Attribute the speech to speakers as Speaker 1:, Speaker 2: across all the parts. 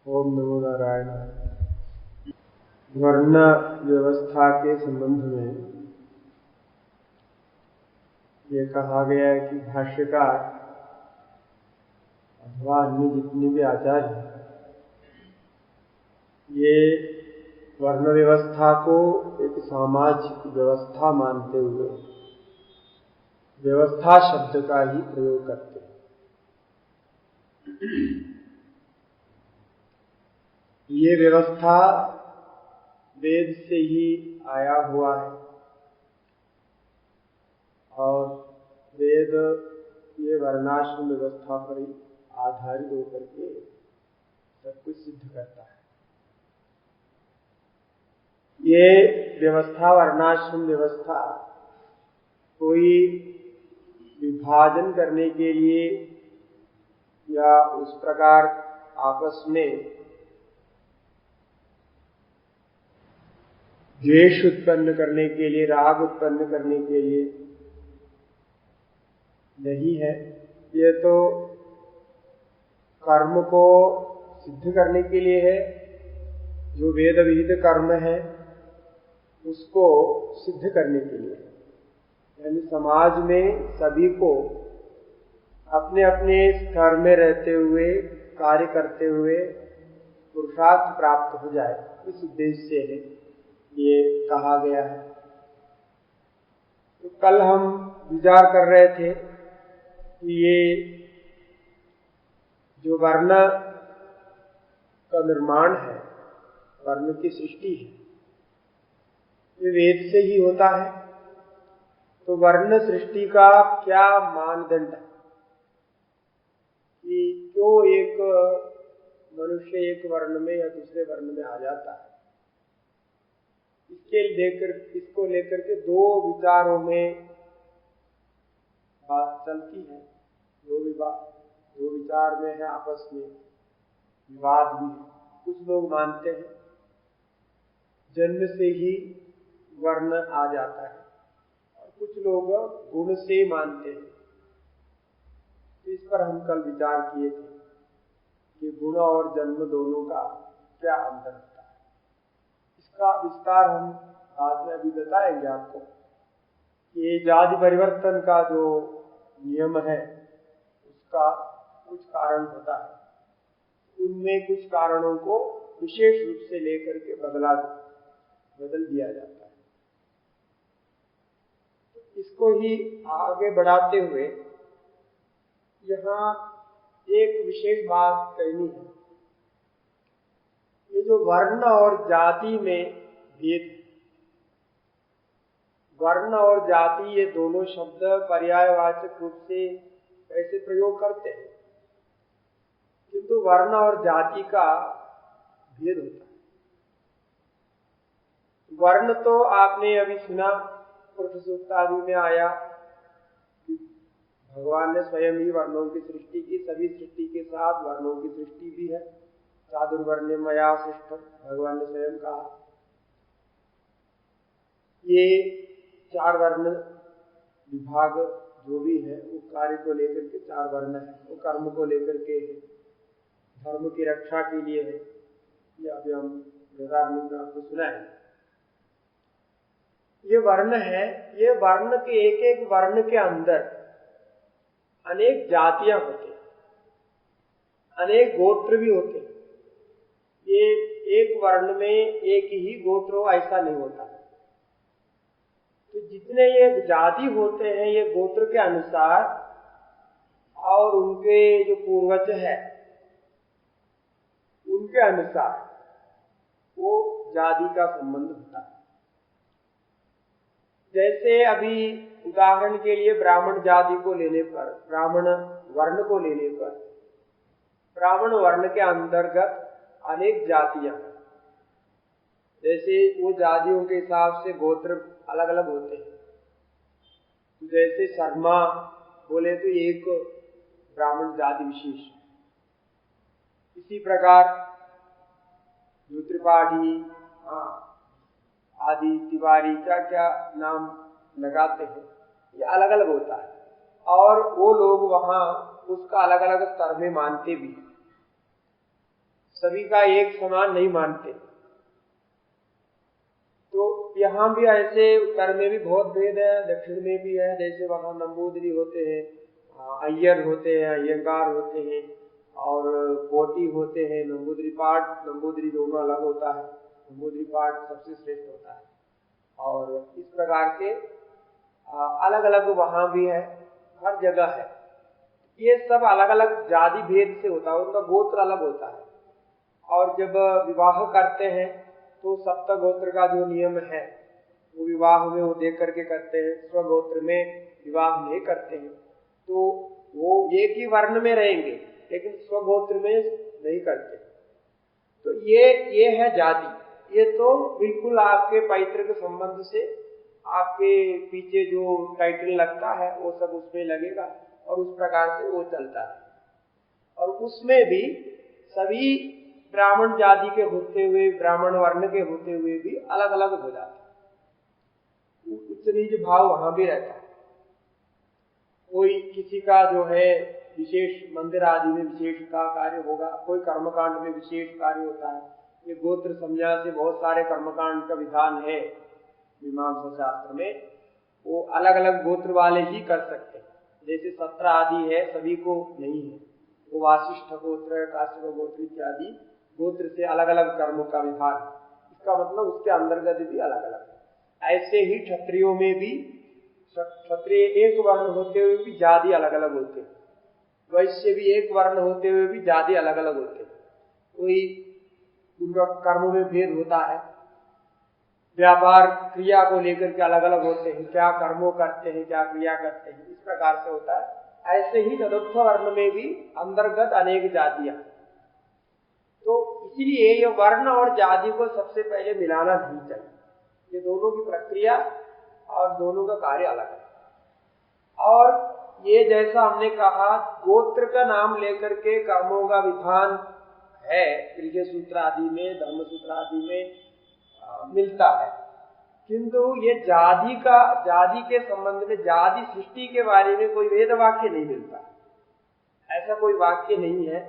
Speaker 1: ओम नमो नारायण। वर्ण व्यवस्था के संबंध में ये कहा गया है कि भाष्यकार अथवा अन्य जितने भी आचार्य ये वर्ण व्यवस्था को एक सामाजिक व्यवस्था मानते हुए व्यवस्था शब्द का ही प्रयोग करते हैं। ये व्यवस्था वेद से ही आया हुआ है और वेद ये वर्णाश्रम व्यवस्था पर ही आधारित होकर के सब कुछ सिद्ध करता है। ये व्यवस्था वर्णाश्रम व्यवस्था कोई विभाजन करने के लिए या उस प्रकार आपस में द्वेष उत्पन्न करने के लिए, राग उत्पन्न करने के लिए नहीं है। ये तो कर्म को सिद्ध करने के लिए है। जो वेद विहित कर्म है उसको सिद्ध करने के लिए, यानी समाज में सभी को अपने अपने स्तर में रहते हुए कार्य करते हुए पुरुषार्थ प्राप्त हो जाए, इस उद्देश्य से है ये कहा गया है। तो कल हम विचार कर रहे थे कि ये जो वर्ण का निर्माण है, वर्ण की सृष्टि है, ये वेद से ही होता है। तो वर्ण सृष्टि का क्या मानदंड है कि क्यों एक मनुष्य एक वर्ण में या दूसरे वर्ण में आ जाता है, इसको लेकर के दो विचारों में बात चलती है। दो विचार में है, आपस में विवाद भी है। कुछ लोग मानते हैं जन्म से ही वर्ण आ जाता है और कुछ लोग गुण से मानते हैं। तो इस पर हम कल विचार किए थे कि गुण और जन्म दोनों का क्या अंतर होता है। इसका विस्तार हम बाद में अभी बताएंगे आपको। ये जाति परिवर्तन का जो नियम है उसका कुछ कारण होता है, उनमें कुछ कारणों को विशेष रूप से लेकर के बदल दिया जाता है। इसको ही आगे बढ़ाते हुए यहाँ एक विशेष बात कहनी है। ये जो वर्ण और जाति में भेद, वर्ण और जाति ये दोनों शब्द पर्यायवाचक रूप से ऐसे प्रयोग करते हैं, किंतु वर्ण और जाति का भेद होता है। वर्ण तो आपने अभी सुना, पुरुष सूक्त आदि में आया कि भगवान ने स्वयं ही वर्णों की सृष्टि की, सभी सृष्टि के साथ वर्णों की सृष्टि भी है। चातुर्वर्ण्य मया सृष्टम, भगवान ने स्वयं कहा। ये चार वर्ण विभाग जो भी है वो कार्य को लेकर के चार वर्ण है, वो कर्म को लेकर के है, धर्म की रक्षा के लिए है। ये अभी हम वेदांत में आपको सुनाएंगे। ये वर्ण है, ये वर्ण के एक एक वर्ण के अंदर अनेक जातियां होती हैं, अनेक गोत्र भी होते हैं। ये एक वर्ण में एक ही गोत्र हो ऐसा नहीं होता। तो जितने ये जाति होते हैं ये गोत्र के अनुसार और उनके जो पूर्वज है उनके अनुसार वो जाति का संबंध होता है। जैसे अभी उदाहरण के लिए ब्राह्मण जाति को लेने पर, ब्राह्मण वर्ण को लेने पर, ब्राह्मण वर्ण के अंतर्गत अनेक जातियां, जैसे वो जातियों के हिसाब से गोत्र अलग अलग होते हैं। जैसे शर्मा बोले तो एक ब्राह्मण जाति विशेष, इसी प्रकार जो त्रिपाठी आदि तिवारी क्या क्या नाम लगाते हैं ये अलग अलग होता है। और वो लोग वहां उसका अलग अलग स्तर में मानते भी हैं, सभी का एक समान नहीं मानते। तो यहाँ भी ऐसे उत्तर में भी बहुत भेद है, दक्षिण में भी है। जैसे वहां नंबूदरी होते हैं, अय्यर होते हैं, अय्यंगार होते हैं, और कोटी होते हैं। नंबूदरी पाठ नंबूदरी दोनों अलग होता है, नंबूदरी पाठ सबसे श्रेष्ठ होता है। और इस प्रकार से अलग अलग वहां भी है, हर जगह है। ये सब अलग अलग जाति भेद से होता है, उनका गोत्र अलग होता है। और जब विवाह करते हैं तो सप्त गोत्र का जो नियम है वो विवाह में वो देख करके करते हैं, स्वगोत्र में विवाह नहीं करते हैं। तो वो एक ही वर्ण में रहेंगे लेकिन स्वगोत्र में नहीं करते। तो ये है जाति। ये तो बिल्कुल आपके पैतृक संबंध से आपके पीछे जो टाइटल लगता है वो सब उसमें लगेगा और उस प्रकार से वो चलता है। और उसमें भी सभी ब्राह्मण जाति के होते हुए, ब्राह्मण वर्ण के होते हुए भी अलग अलग हो जाता है, उच्च नीच भाव वहां भी रहता है। कोई किसी का जो है विशेष मंदिर आदि में विशेष का कार्य होगा, कोई कर्मकांड में विशेष कार्य होता है। ये गोत्र संज्ञा से बहुत सारे कर्मकांड का विधान है मीमांसा शास्त्र में, वो अलग अलग गोत्र वाले ही कर सकते हैं। जैसे सत्र आदि है, सभी को नहीं है, वो वासिष्ठ गोत्र, काश्यप गोत्र इत्यादि गोत्र से अलग अलग कर्मों का विधान। इसका मतलब उसके अंतर्गत भी अलग अलग है। ऐसे ही क्षत्रियों में भी क्षत्रिय एक वर्ण होते हुए भी जाति अलग अलग होते हैं, वैश्य भी एक वर्ण होते हुए भी जाति अलग अलग होते हैं। कोई उनका कर्मों में भेद होता है, व्यापार क्रिया को लेकर के अलग अलग होते हैं, क्या कर्मों करते हैं, क्या क्रिया करते हैं, इस प्रकार से होता है। ऐसे ही चतुर्थ वर्ण में भी अंतर्गत अनेक जातियां। तो इसीलिए ये वर्ण और जाति को सबसे पहले मिलाना नहीं चाहिए। ये दोनों की प्रक्रिया और दोनों का कार्य अलग है। और ये जैसा हमने कहा गोत्र का नाम लेकर के कर्मों का विधान है, गृह सूत्र आदि में, धर्म सूत्र आदि में मिलता है, किंतु ये जाति के संबंध में, जाति सृष्टि के बारे में कोई वेद वाक्य नहीं मिलता। ऐसा कोई वाक्य नहीं है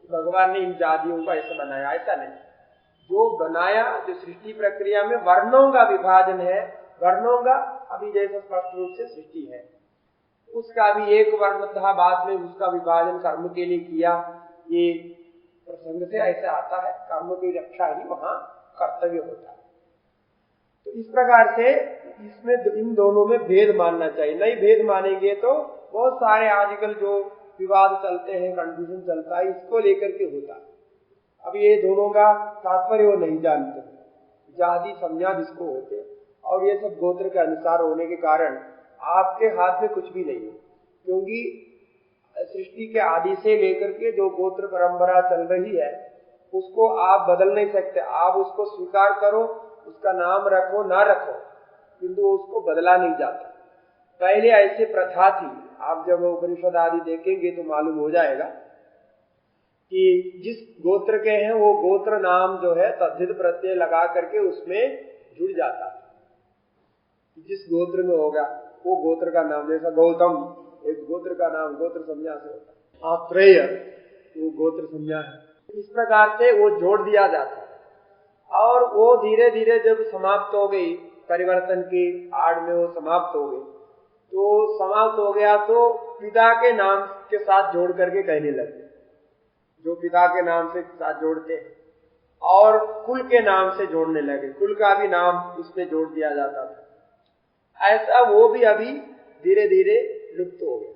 Speaker 1: भगवान ने इन जातियों को ऐसा बनाया, ऐसा नहीं। जो बनाया, जो सृष्टि प्रक्रिया में वर्णों का विभाजन है, वर्णों का अभी जैसा स्पष्ट रूप से सृष्टि है, उसका भी एक वर्ण था, बाद में उसका विभाजन कर्म के लिए किया। ये प्रसंग से ऐसे आता है, कर्म की रक्षा ही वहां कर्तव्य होता है। तो इस प्रकार से इसमें इन दोनों में भेद मानना चाहिए। नहीं भेद मानेंगे तो बहुत सारे आजकल जो विवाद चलते हैं, कंफ्यूजन चलता है, इसको लेकर के होता है। अब ये दोनों का तात्पर्य वो नहीं जानते, जाति संज्ञा जिसको होते, और ये सब गोत्र के अनुसार होने के कारण आपके हाथ में कुछ भी नहीं है, क्योंकि सृष्टि के आदि से लेकर के जो गोत्र परंपरा चल रही है उसको आप बदल नहीं सकते। आप उसको स्वीकार करो, उसका नाम रखो ना रखो, किंतु उसको बदला नहीं जाता। पहले ऐसे प्रथा थी, आप जब उपनिषद आदि देखेंगे तो मालूम हो जाएगा कि जिस गोत्र के हैं वो गोत्र नाम जो है तद्धित प्रत्यय लगा करके उसमें जुड़ जाता है। जिस गोत्र में होगा वो गोत्र का नाम, जैसा गौतम एक गोत्र का नाम गोत्र संज्ञा से होता है, आत्रेय वो गोत्र संज्ञा है। इस प्रकार से वो जोड़ दिया जाता है। और वो धीरे धीरे जब समाप्त हो गई, परिवर्तन की आड़ में वो समाप्त हो गई, तो समाप्त हो गया तो पिता के नाम के साथ जोड़ करके कहने लगे, जो पिता के नाम से साथ जोड़ते हैं, और कुल के नाम से जोड़ने लगे, कुल का भी नाम उसमें जोड़ दिया जाता था। ऐसा वो भी अभी धीरे धीरे लुप्त हो गया।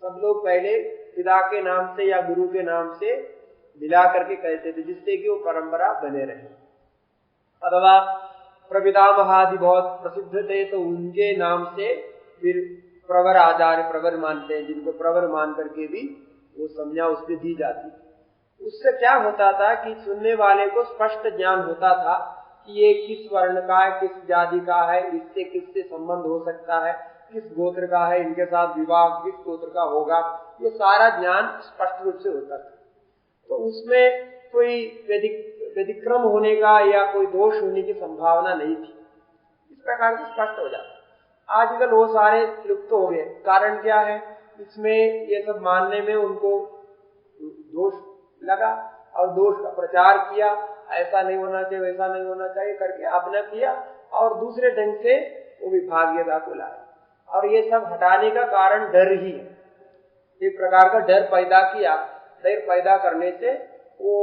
Speaker 1: सब लोग पहले पिता के नाम से या गुरु के नाम से मिला करके कहते थे, जिससे कि वो परंपरा बने रहे। अथवा प्रपितामहादि बहुत प्रसिद्ध थे तो उनके नाम से फिर प्रवर आचार्य प्रवर मानते हैं, जिनको प्रवर मान करके भी वो संज्ञा उसमें दी जाती। उससे क्या होता था कि सुनने वाले को स्पष्ट ज्ञान होता था कि ये किस वर्ण का है, किस जाति का है, इससे किससे संबंध हो सकता है, किस गोत्र का है, इनके साथ विवाह किस गोत्र का होगा, ये सारा ज्ञान स्पष्ट रूप से होता था। तो उसमें कोई व्यतिक्रम होने का या कोई दोष होने की संभावना नहीं थी। इस प्रकार से स्पष्ट हो जाता। आजकल वो सारे लुप्त हो गए। कारण क्या है? इसमें ये सब मानने में उनको दोष लगा और दोष का प्रचार किया, ऐसा नहीं होना चाहिए वैसा नहीं होना चाहिए करके अपना किया और दूसरे ढंग से वो विभागीयता को लाया। और ये सब हटाने का कारण डर ही है, एक प्रकार का डर पैदा किया। डर पैदा करने से वो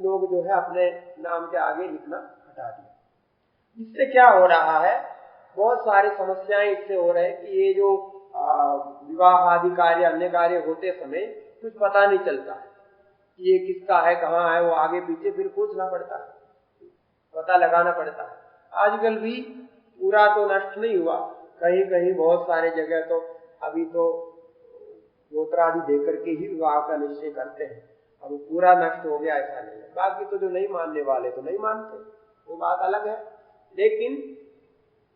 Speaker 1: लोग जो है अपने नाम के आगे लिखना हटा दिया। इससे क्या हो रहा है, बहुत सारी समस्याएं इससे हो रहे हैं कि ये जो विवाह आदि कार्य अन्य कार्य होते समय कुछ पता नहीं चलता है कि ये किसका है कहाँ है, वो आगे पीछे फिर पूछना पड़ता है, पता लगाना पड़ता है। आजकल भी पूरा तो नष्ट नहीं हुआ, कहीं कहीं बहुत सारे जगह तो अभी तो गोत्र आदि देकर के ही विवाह का निश्चय करते हैं, अब पूरा नष्ट हो गया ऐसा नहीं है। बाकी तो जो नहीं मानने वाले तो नहीं मानते, वो बात अलग है। लेकिन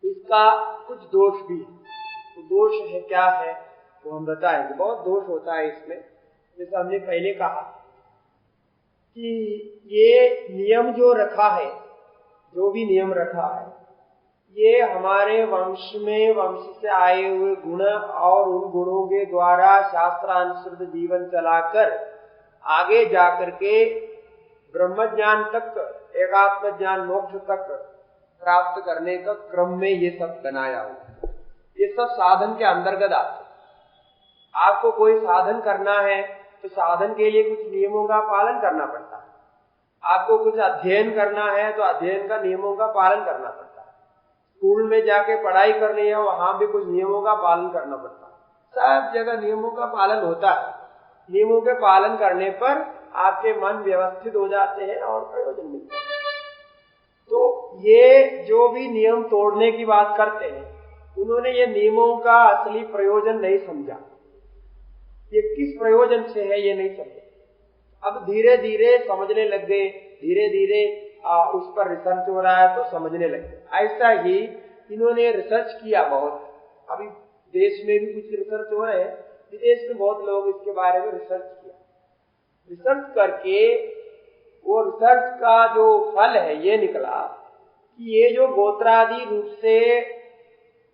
Speaker 1: इसका कुछ दोष भी है, तो दोष है क्या है वो हम बताएंगे। बहुत दोष होता है इसमें। जैसे हमने पहले कहा कि ये नियम जो रखा है, जो भी नियम रखा है, ये हमारे वंश में वंश से आए हुए गुण और उन गुणों के द्वारा शास्त्रानुसृत जीवन चलाकर आगे जाकर के ब्रह्म ज्ञान तक, एकात्म ज्ञान मोक्ष तक प्राप्त करने का क्रम में ये सब बनाया हुआ। ये सब साधन के अंतर्गत आते। आपको कोई साधन करना है तो साधन के लिए कुछ नियमों का पालन करना पड़ता है। आपको कुछ अध्ययन करना है तो अध्ययन का नियमों का पालन करना पड़ता है। स्कूल में जाके पढ़ाई करनी है, वहां भी कुछ नियमों का पालन करना पड़ता है। सब जगह नियमों का पालन होता है। नियमों के पालन करने पर आपके मन व्यवस्थित हो जाते हैं और प्रयोजन मिलता है। तो ये जो भी नियम तोड़ने की बात करते हैं, उन्होंने ये नियमों का असली प्रयोजन नहीं समझा। ये किस प्रयोजन से है ये नहीं समझे। अब धीरे धीरे समझने लग गए, धीरे धीरे उस पर रिसर्च हो रहा है तो समझने लगे। ऐसा ही इन्होंने रिसर्च किया बहुत। अभी देश में भी कुछ रिसर्च हो रहे हैं, विदेश में बहुत लोग इसके बारे में रिसर्च किया। रिसर्च करके वो रिसर्च का जो फल है ये निकला कि ये जो गोत्रादि रूप से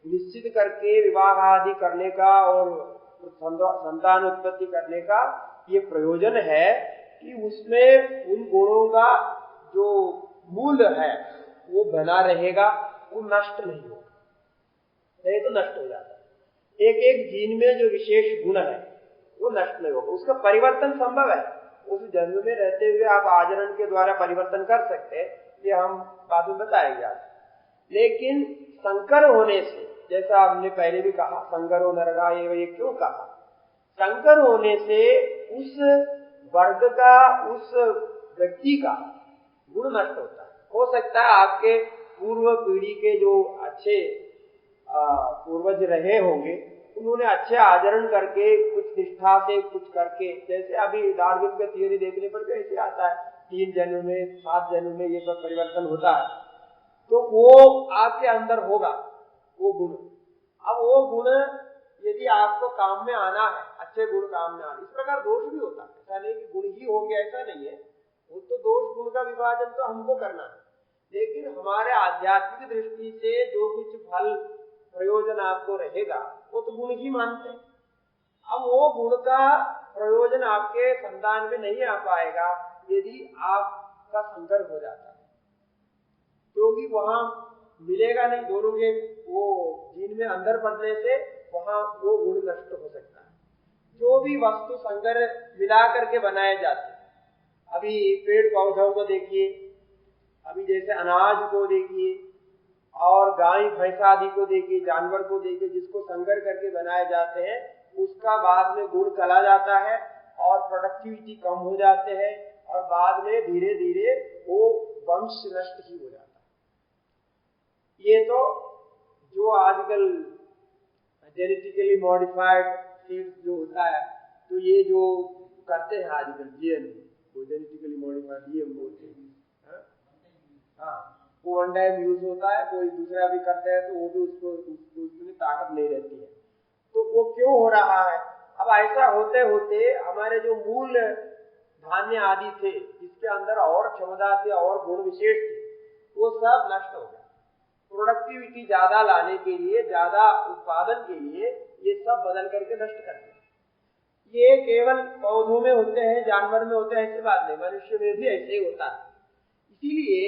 Speaker 1: निश्चित करके विवाह आदि करने का और संतान उत्पत्ति करने का ये प्रयोजन है कि उसमें उन गुणों का जो मूल है वो बना रहेगा, वो नष्ट नहीं होगा। नहीं तो नष्ट हो जाता है। एक एक जीन में जो विशेष गुण है वो नष्ट नहीं होगा, उसका परिवर्तन संभव है। उस जन्म में रहते हुए आप आचरण के द्वारा परिवर्तन कर सकते हैं, ये हम बाद में बताएंगे आज। लेकिन संकर होने से, जैसा हमने पहले भी कहा, संकरो नरगा ये क्यों कहा, संकर होने से उस वर्ग का, उस व्यक्ति का गुण नष्ट होता है। हो सकता है आपके पूर्व पीढ़ी के जो अच्छे पूर्वज रहे होंगे, उन्होंने अच्छे आचरण करके कुछ निष्ठा से कुछ करके, जैसे अभी डार्विन का थियरी देखने पर कैसे आता है 3 जन्म में 7 जन्म में ये सब परिवर्तन होता है, तो वो आपके अंदर होगा वो गुण। अब वो गुण यदि आपको काम में आना है, अच्छे गुण काम में आना, इस प्रकार दोष भी होता है। ऐसा नहीं कि गुण ही होंगे, ऐसा नहीं है। वो तो दोष गुण का विभाजन तो हमको करना है, लेकिन हमारे आध्यात्मिक दृष्टि से जो कुछ फल प्रयोजन आपको रहेगा वो तो गुण ही मानते हैं। अब वो गुण का प्रयोजन आपके संतान में नहीं आ पाएगा यदि आपका संकर हो जाता है, क्योंकि वहां मिलेगा नहीं। दोनों के वो जीन में अंदर पड़ने से वहां वो गुण नष्ट हो सकता है। जो भी वस्तु संकर मिला करके बनाए जाते, अभी पेड़ पौधों को देखिए, अभी जैसे अनाज को देखिए और गाय भैंस आदि को देखिए, जानवर को देखिए, जिसको संकर करके बनाए जाते हैं, उसका बाद में गुण चला जाता है और प्रोडक्टिविटी कम हो जाते हैं और बाद में धीरे धीरे वो वंश नष्ट ही हो जाता है। ये तो जो आजकल जेनेटिकली मॉडिफाइड सीड्स जो होता है, तो ये जो करते हैं आजकल जीएमओ, जेनेटिकली मॉडिफाइड डीएम बोलते हैं, हाँ, वो 1 टाइम यूज होता है, कोई दूसरा भी करता है तो वो भी उसमें ताकत नहीं रहती है। तो वो क्यों हो रहा है? अब ऐसा होते होते हमारे जो मूल धान्य आदि थे, जिसके अंदर और क्षमता थी और गुण विशेष थे, वो सब नष्ट हो गया। प्रोडक्टिविटी ज्यादा लाने के लिए, ज्यादा उत्पादन के लिए ये सब बदल करके नष्ट कर दिया। ये केवल पौधों में होते हैं, जानवर में होते हैं ऐसी बात नहीं, मनुष्य में भी ऐसे ही होता है। इसीलिए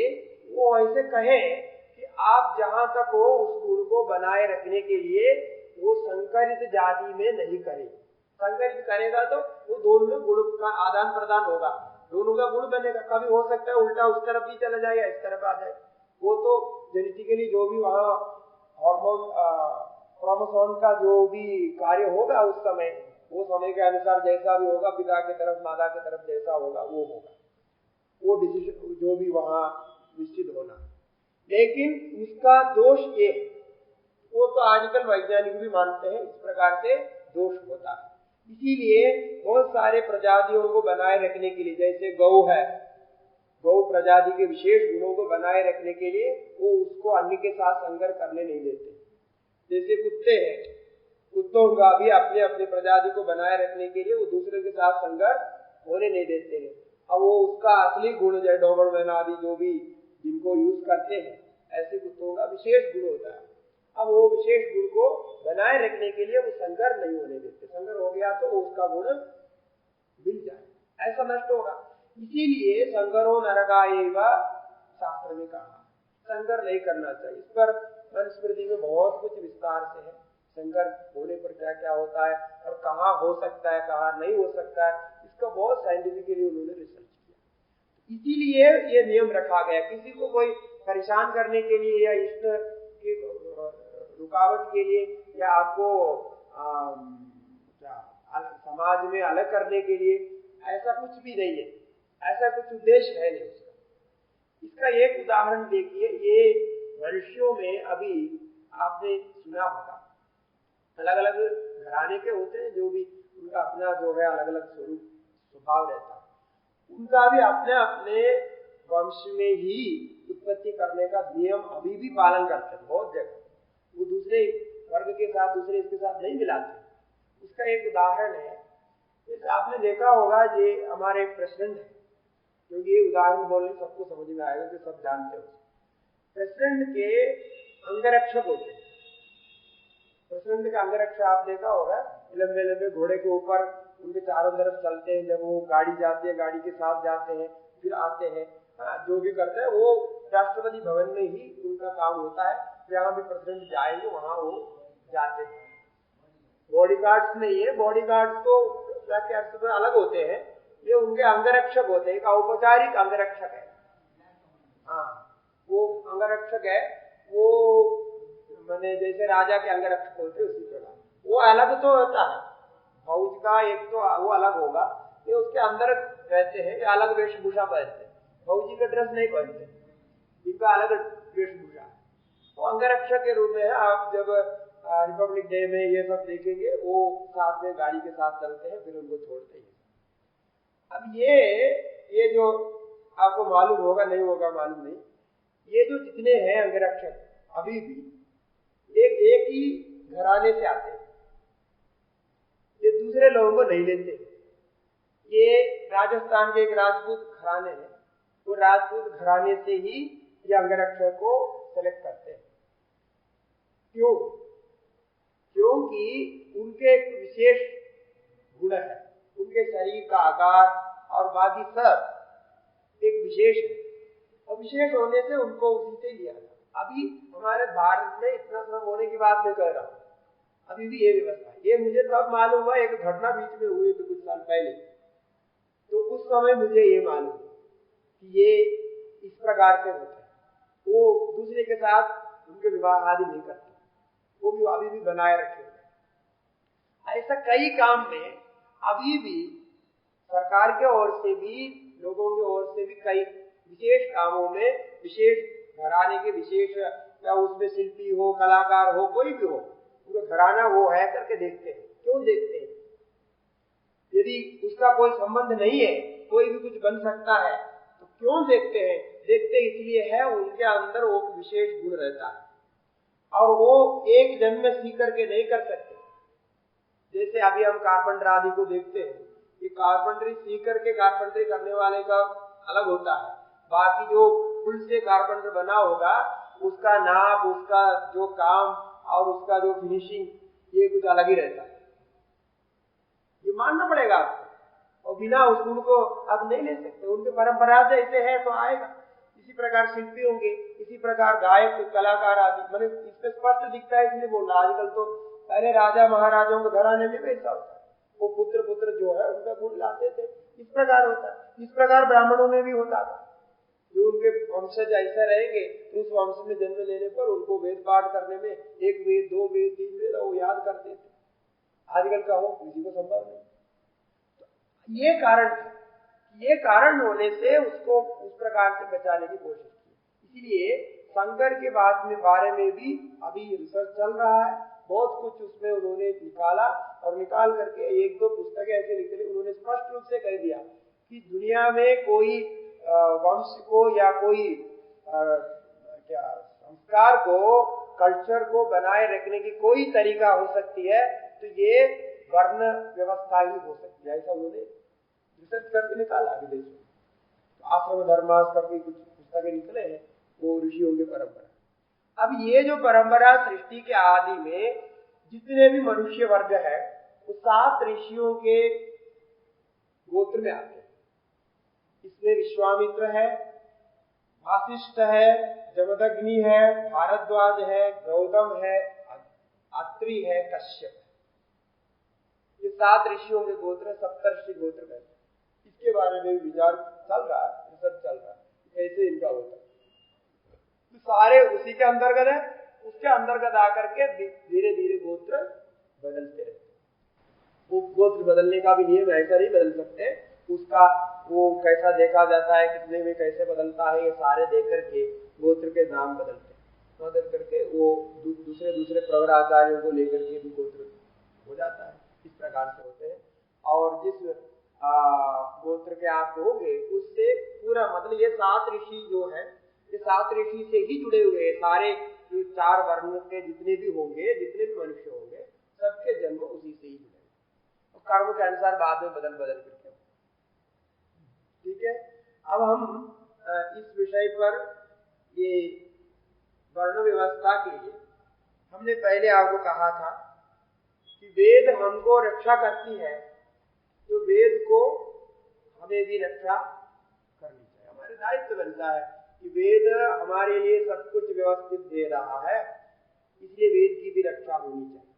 Speaker 1: वो ऐसे कहे कि आप जहां तक हो उस गुण को बनाए रखने के लिए वो संकरित जाति में नहीं करे। संकरित करेगा तो वो दोनों में गुण का आदान प्रदान होगा, दोनों का गुण बनेगा। कभी हो सकता है उल्टा उस तरफ भी चला जाएगा, इस तरफ आ जाए। वो तो जेनेटिकली जो भी वहाँ हार्मोन क्रोमोसोम का जो भी कार्य होगा उस समय, वो समय के अनुसार जैसा भी होगा, पिता की तरफ माता की तरफ जैसा होगा वो होगा, वो डिसीजन जो भी वहाँ निश्चित होना। लेकिन उसका दोष ये, वो तो आजकल वैज्ञानिक भी मानते हैं इस प्रकार से दोष होता है। इसीलिए बहुत सारे प्रजातियों को बनाए रखने के लिए, जैसे गौ है, गौ प्रजाति के विशेष गुणों को बनाए रखने के लिए वो उसको अन्य के साथ संघर्ष करने नहीं देते। जैसे कुत्ते हैं, कुत्तों का भी अपने अपने प्रजाति को बनाए रखने के लिए वो दूसरे के साथ संघर्ष होने नहीं देते हैं। अब वो उसका असली गुण जो डोबरमैन आदि जो भी जिनको यूज करते हैं, ऐसे कुत्तों का विशेष गुण होता है। अब वो विशेष गुण को बनाए रखने के लिए वो संघर्ष नहीं होने देते। संघर्ष हो गया तो उसका गुण मिल जाए, ऐसा नष्ट होगा। इसीलिए संघर्षो नरकायेव शास्त्र में कहा, संघर्ष नहीं करना चाहिए। इस पर मनुस्मृति में बहुत कुछ विस्तार से है, संघर्ष होने पर क्या क्या होता है और कहाँ हो सकता है कहाँ नहीं हो सकता है, इसका बहुत साइंटिफिकली उन्होंने रिसर्च किया। इसीलिए ये नियम रखा गया, किसी को कोई परेशान करने के लिए या इष्ट की रुकावट के लिए या आपको समाज में अलग करने के लिए, ऐसा कुछ भी नहीं है, ऐसा कुछ उद्देश्य है नहीं उसका। इसका एक उदाहरण देखिए, ये मनुष्यों में अभी आपने सुना होगा, अलग अलग घराने के होते हैं, जो भी उनका अपना जो है अलग अलग स्वरूप स्वभाव रहता है, उनका भी अपने अपने वंश में ही उत्पत्ति करने का नियम अभी भी पालन करते हैं। बहुत जगह वो दूसरे वर्ग के साथ, दूसरे इसके साथ नहीं मिलाते। उसका एक उदाहरण है, जैसे आपने देखा होगा, ये हमारे प्रेसिडेंट है, क्योंकि ये उदाहरण बोलने सबको समझ में आएगा कि सब जानते हो। प्रेसिडेंट के अंगरक्षक होते हैं। प्रेसिडेंट का अंगरक्षक आप देखा होगा, लंबे लंबे घोड़े के ऊपर उनके चारों तरफ चलते हैं, जब वो गाड़ी जाती है गाड़ी के साथ जाते हैं, फिर आते हैं, जो भी करते हैं वो राष्ट्रपति भवन में ही उनका काम होता है। जहाँ भी प्रेसिडेंट जाएंगे वहां वो जाते हैं। बॉडीगार्ड्स नहीं है, बॉडीगार्ड्स तो अलग होते हैं, ये उनके अंगरक्षक होते हैं, एक औपचारिक अंगरक्षक है। हाँ, वो अंगरक्षक है, वो मैंने जैसे राजा के अंगरक्षक होते उसी प्रकार वो अलग तो होता है। फौज का एक तो वो अलग होगा, ये उसके अंदर रहते हैं, ये अलग वेशभूषा पहनते हैं, फौजी का ड्रेस नहीं पहनते, इनका अलग वेशभूषा। वो अंगरक्षक के रूप में है। आप जब रिपब्लिक डे में ये सब देखेंगे, वो साथ में गाड़ी के साथ चलते हैं, फिर उनको छोड़ते हैं। अब ये जो आपको मालूम होगा नहीं होगा मालूम नहीं, ये जो जितने हैं अंगरक्षक अभी भी एक ही घराने से आते हैं, ये दूसरे लोगों को नहीं लेते। ये राजस्थान के एक राजपूत घराने हैं, वो राजपूत घराने से ही ये अंगरक्षक को सेलेक्ट करते हैं। क्यों? क्योंकि उनके एक विशेष गुण है, उनके शरीर का आकार और बाकी सब एक विशेष है, और विशेष होने से उनको उसी से लिया था। अभी हमारे भारत में इतना सब होने की बात मैं कह रहा हूँ, अभी भी ये व्यवस्था है। ये मुझे तब मालूम हुआ, एक घटना बीच में हुई थी कुछ साल पहले, तो उस समय मुझे ये मालूम कि ये इस प्रकार से होता है। वो दूसरे के साथ उनके विवाह आदि नहीं करते, वो भी अभी भी बनाए रखे हुए। ऐसा कई काम में अभी भी सरकार के ओर से भी, लोगों की ओर से भी कई विशेष कामों में विशेष घराने के विशेष, या उसमें शिल्पी हो, कलाकार हो, कोई भी हो, उनका घराना वो है करके देखते हैं। क्यों देखते हैं? यदि उसका कोई संबंध नहीं है, कोई भी कुछ बन सकता है, तो क्यों देखते हैं? देखते इसलिए है उनके अंदर वो विशेष गुण रहता है, और वो एक जन्म में सीख करके नहीं कर सकते। जैसे अभी हम कारपेंटर आदि को देखते हैं, ये कारपेंटरी सीख करके कारपेंटरी करने वाले का अलग होता है, बाकी जो फुल से कारपेंटर बना होगा उसका नाप, उसका जो काम और उसका जो फिनिशिंग, ये कुछ अलग ही रहता है। ये ये मानना पड़ेगा आपको, और बिना उस गुण को आप नहीं ले सकते। उनके परंपरा से ऐसे है तो आएगा। इसी प्रकार शिल्पी होंगे, इसी प्रकार गायक, कलाकार आदि, मैंने इसमें स्पष्ट दिखता है इसलिए बोल रहा। आजकल तो पहले राजा महाराजाओं के घराने में वैसा होता है, वो पुत्र जो है उनका गुण लाते थे, इस प्रकार होता है। इस प्रकार ब्राह्मणों में भी होता था, जो उनके वंशज ऐसा रहेंगे तो उस वंश में जन्म लेने पर उनको वेद पाठ करने में 1 वेद 2 वेद 3 वेद वो याद करते थे। आजकल का हो किसी को संभव नहीं। ये कारण होने से उसको उस प्रकार से बचाने की कोशिश की। इसीलिए शंकर के बारे में भी अभी रिसर्च चल रहा है, बहुत कुछ उसमें उन्होंने निकाला, और निकाल करके 1-2 पुस्तकें ऐसे निकली। उन्होंने स्पष्ट रूप से कह दिया कि दुनिया में कोई वंश को या कोई संस्कार को, कल्चर को बनाए रखने की कोई तरीका हो सकती है तो ये वर्ण व्यवस्था ही हो सकती है। ऐसा उन्होंने रिसर्च करके निकाला विदेश में। तो आश्रम धर्मास करके कुछ पुस्तकें निकले हैं, वो ऋषियों की परंपरा। अब ये जो परंपरा सृष्टि के आदि में जितने भी मनुष्य वर्ग है वो 7 ऋषियों के गोत्र में आते हैं। इसमें विश्वामित्र है, वासिष्ठ है, जमदग्नि है, भारद्वाज है, गौतम है, अत्रि है, कश्यप। ये 7 ऋषियों के गोत्र, सप्तर्षि गोत्र में। इसके बारे में विचार चल रहा है, रिसर्च चल रहा है, कैसे इनका होता है। तो सारे उसी के अंतर्गत है, उसके अंतर्गत आकर के धीरे धीरे गोत्र बदलते रहते। वो गोत्र बदलने का भी नियम ऐसा नहीं बदल सकते, उसका वो कैसा देखा जाता है, कितने में कैसे बदलता है, ये सारे देख करके गोत्र के नाम बदल करके वो दूसरे प्रवर आचार्यों को लेकर के भी गोत्र हो जाता है। इस प्रकार से होते हैं। और जिस गोत्र के आप होंगे उससे पूरा मतलब ये 7 ऋषि जो है, ये 7 ऋषि से ही जुड़े हुए हैं। सारे जो 4 वर्ण के जितने भी होंगे, जितने भी मनुष्य होंगे, सबके जन्म उसी से ही जुड़े। तो कर्म के अनुसार बाद में बदल करके। ठीक है, अब हम इस विषय पर ये वर्ण व्यवस्था के लिए हमने पहले आपको कहा था कि वेद हमको रक्षा करती है, तो वेद को हमें भी रक्षा करनी चाहिए। हमारे दायित्व बनता है कि वेद हमारे लिए सब कुछ व्यवस्थित दे रहा है, इसलिए वेद की भी रक्षा होनी चाहिए।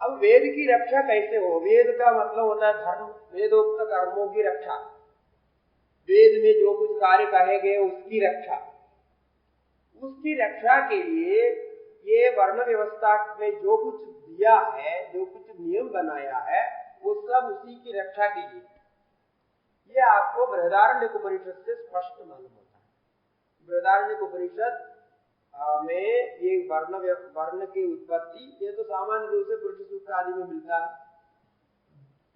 Speaker 1: अब वेद की रक्षा कैसे हो? वेद का मतलब होता है धर्म, वेदोक्त कर्मों की रक्षा। वेद में जो कुछ कार्य कहे गए उसकी रक्षा, उसकी रक्षा के लिए ये वर्ण व्यवस्था में जो कुछ दिया है, जो कुछ नियम बनाया है, वो सब उसी की रक्षा के लिए। ये आपको बृहदारण्यक उपनिषद से स्पष्ट मालूम होता है। बृहदारण्यक उपनिषद में ये वर्ण की उत्पत्ति, ये तो सामान्य रूप से पुरुष सूत्र आदि में मिलता है,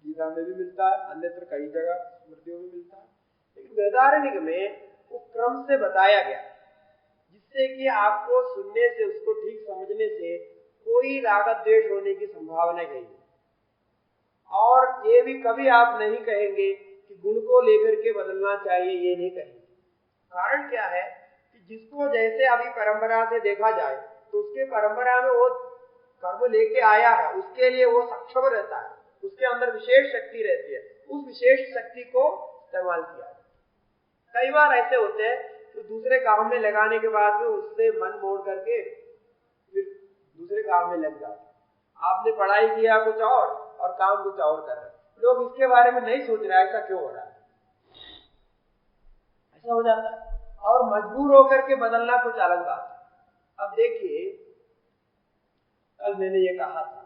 Speaker 1: गीता में भी मिलता है, अन्यत्र कई जगह स्मृतियों में मिलता है, लेकिन बृहदारण्यक में वो क्रम से बताया गया, जिससे कि आपको सुनने से, उसको ठीक समझने से कोई राग द्वेष होने की संभावना नहीं है। और ये भी कभी आप नहीं कहेंगे कि गुण को लेकर के बदलना चाहिए, ये नहीं कहेंगे। कारण क्या है कि जिसको जैसे अभी परंपरा से देखा जाए तो उसके परंपरा में वो कर्म लेके आया है, उसके लिए वो सक्षम रहता है, उसके अंदर विशेष शक्ति रहती है, उस विशेष शक्ति को इस्तेमाल किया जाए। कई बार ऐसे होते हैं तो दूसरे काम में लगाने के बाद में उससे मन मोड़ करके फिर दूसरे काम में लग जाते। आपने पढ़ाई किया कुछ और काम कुछ और कर रहे, लोग इसके बारे में नहीं सोच रहे ऐसा क्यों हो रहा है, ऐसा हो जाता है। और मजबूर होकर के बदलना कुछ अलग बात है। अब देखिए, कल मैंने ये कहा था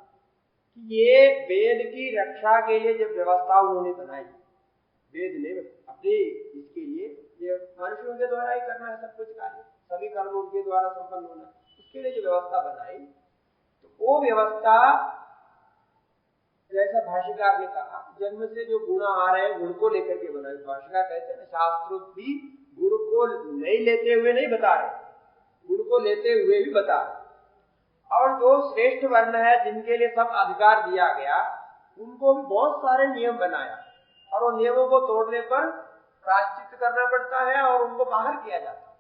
Speaker 1: कि ये वेद की रक्षा के लिए जब व्यवस्था उन्होंने बनाई, वेद ने अपने इसके लिए, ये मनुष्यों के द्वारा ही करना है सब कुछ कार्य, सभी कर्म उनके द्वारा संपन्न होना, उसके लिए जो व्यवस्था बनाई, तो वो व्यवस्था जैसा भाष्यकार ने कहा, जन्म से जो गुण आ रहे हैं गुण को लेकर के बनाए। भाष्यकार कहते हैं ना, शास्त्र भी गुण को नहीं लेते हुए नहीं बता रहे, गुण को लेते हुए भी बता रहे। और जो श्रेष्ठ वर्ण है जिनके लिए सब अधिकार दिया गया, उनको भी बहुत सारे नियम बनाया, और वो नियमों को तोड़ने पर प्रायश्चित करना पड़ता है और उनको बाहर किया जाता है।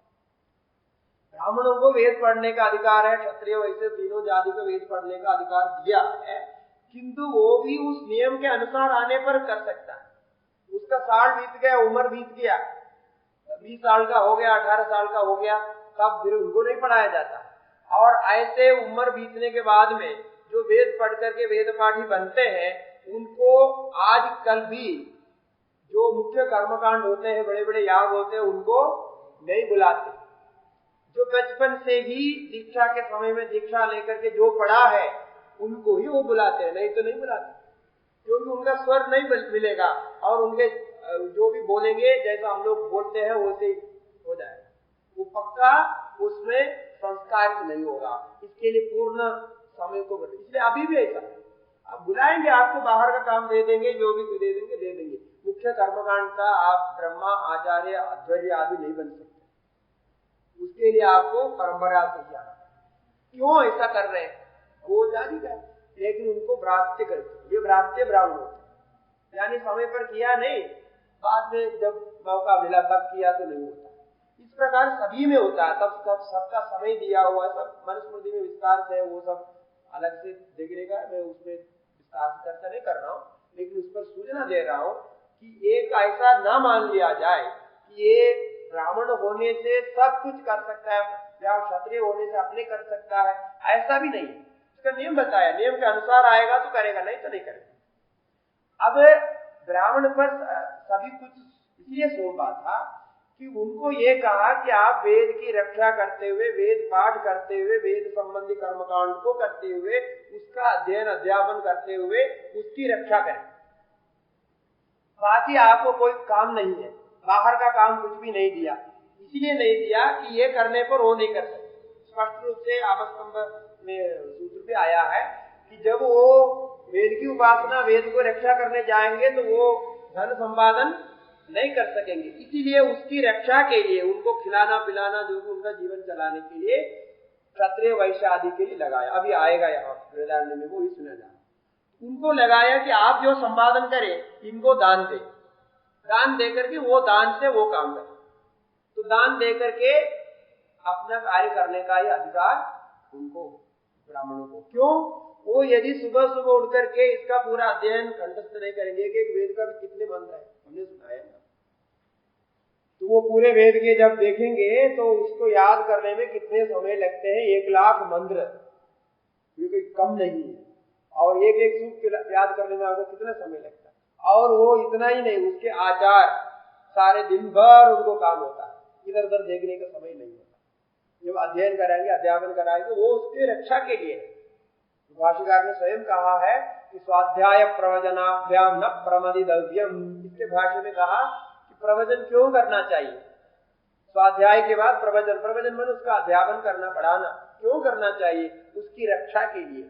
Speaker 1: ब्राह्मणों को वेद पढ़ने का अधिकार है, क्षत्रिय वैसे तीनों जाति को वेद पढ़ने का अधिकार दिया है, किंतु वो भी उस नियम के अनुसार आने पर कर सकता है। उसका साल बीत गया, उम्र बीत गया, 20 साल का हो गया, 18 साल का हो गया, तब फिर उनको नहीं पढ़ाया जाता। और ऐसे उम्र बीतने के बाद में जो वेद पढ़ करके वेद पाठी बनते हैं, उनको आज कल भी जो मुख्य कर्मकांड होते हैं, बड़े बड़े याग होते हैं, उनको नहीं बुलाते। जो बचपन से ही दीक्षा के समय में दीक्षा लेकर के जो पढ़ा है, उनको ही वो बुलाते हैं, नहीं तो नहीं बुलाते, क्योंकि उनका स्वर नहीं मिलेगा और उनके जो भी बोलेंगे जैसा हम लोग बोलते हैं वैसे ही हो जाएगा, वो पक्का उसमें संस्कार नहीं होगा। इसके लिए पूर्ण समय को बदले, इसलिए अभी भी ऐसा है। अब बुलाएंगे, आपको बाहर का काम दे देंगे, जो भी दे देंगे। मुख्य कर्मकांड का आप ब्रह्मा, आचार्य, अध्वर्य आदि नहीं बन सकते। उसके लिए आपको परंपरा से जाना। क्यों ऐसा कर रहे हैं? वो जारी है, लेकिन उनको भ्रात्य करते, ये भ्रात्य ब्राह्मण होते, यानी समय पर किया नहीं, बाद में जब मौका मिला तब किया तो नहीं होता। इस प्रकार सभी में होता है, तब सबका समय दिया हुआ, सब मनुस्मृति में विस्तार से, वो सब अलग से देखने का, मैं उसमें विस्तार से चर्चा नहीं कर रहा हूँ, लेकिन उस पर सूचना दे रहा हूँ कि एक ऐसा ना मान लिया जाए कि ये ब्राह्मण होने से सब कुछ कर सकता है या क्षत्रिय होने से अपने कर सकता है, ऐसा भी नहीं। उसका नियम बताया, नियम के अनुसार आएगा तो करेगा, नहीं तो नहीं करेगा। अब ब्राह्मण पर सभी कुछ इसलिए सौंपा था कि उनको ये कहा कि आप वेद की रक्षा करते हुए, वेद पाठ करते हुए, वेद संबंधी कर्मकांड को करते हुए, उसका अध्ययन अध्यापन करते हुए उसकी रक्षा करें। बाकी आपको कोई काम नहीं है, बाहर का काम कुछ भी नहीं दिया। इसलिए नहीं दिया कि ये करने पर वो नहीं कर सकते। स्पष्ट रूप से आपस्तंभ में सूत्र पे आया है कि जब वो वेद की उपासना, वेद को रक्षा करने जाएंगे तो वो धन संपादन नहीं कर सकेंगे। इसीलिए उसकी रक्षा के लिए उनको खिलाना पिलाना, जो भी उनका जीवन चलाने के लिए क्षत्रिय वैश्य आदि के लिए लगाया। अभी आएगा यहाँ वेदारण्य में, वो ही सुना जाए। उनको लगाया कि आप जो संपादन करें इनको दान दे, दान दे करके वो दान से वो काम करें। तो दान दे करके अपना कार्य करने का ही अधिकार उनको, ब्राह्मणों को। क्यों? वो यदि सुबह सुबह उठ करके इसका पूरा अध्ययन कंठस्थ नहीं करेंगे कि एक वेद का भी कितने मंत्र है, हमने सुनाया ना, तो वो पूरे वेद के जब देखेंगे तो उसको याद करने में कितने समय लगते हैं। 1,00,000 मंत्र, ये कोई कम नहीं है। और एक एक सूक्त याद करने में आपको कितना समय लगता है। और वो इतना ही नहीं, उसके आचार सारे दिन भर उनको काम होता है, इधर उधर देखने का समय नहीं होता। जब अध्ययन कराएंगे, अध्यापन कराएंगे, वो उसकी रक्षा के लिए है। भाष्यकार ने स्वयं कहा है कि स्वाध्याय प्रवचनाभ्याम न प्रमदितव्यम। इसके भाष्य में कहा कि प्रवचन क्यों करना चाहिए। स्वाध्याय के बाद प्रवचन, प्रवचन मन उसका अध्यापन करना, पढ़ाना क्यों करना चाहिए? उसकी रक्षा के लिए,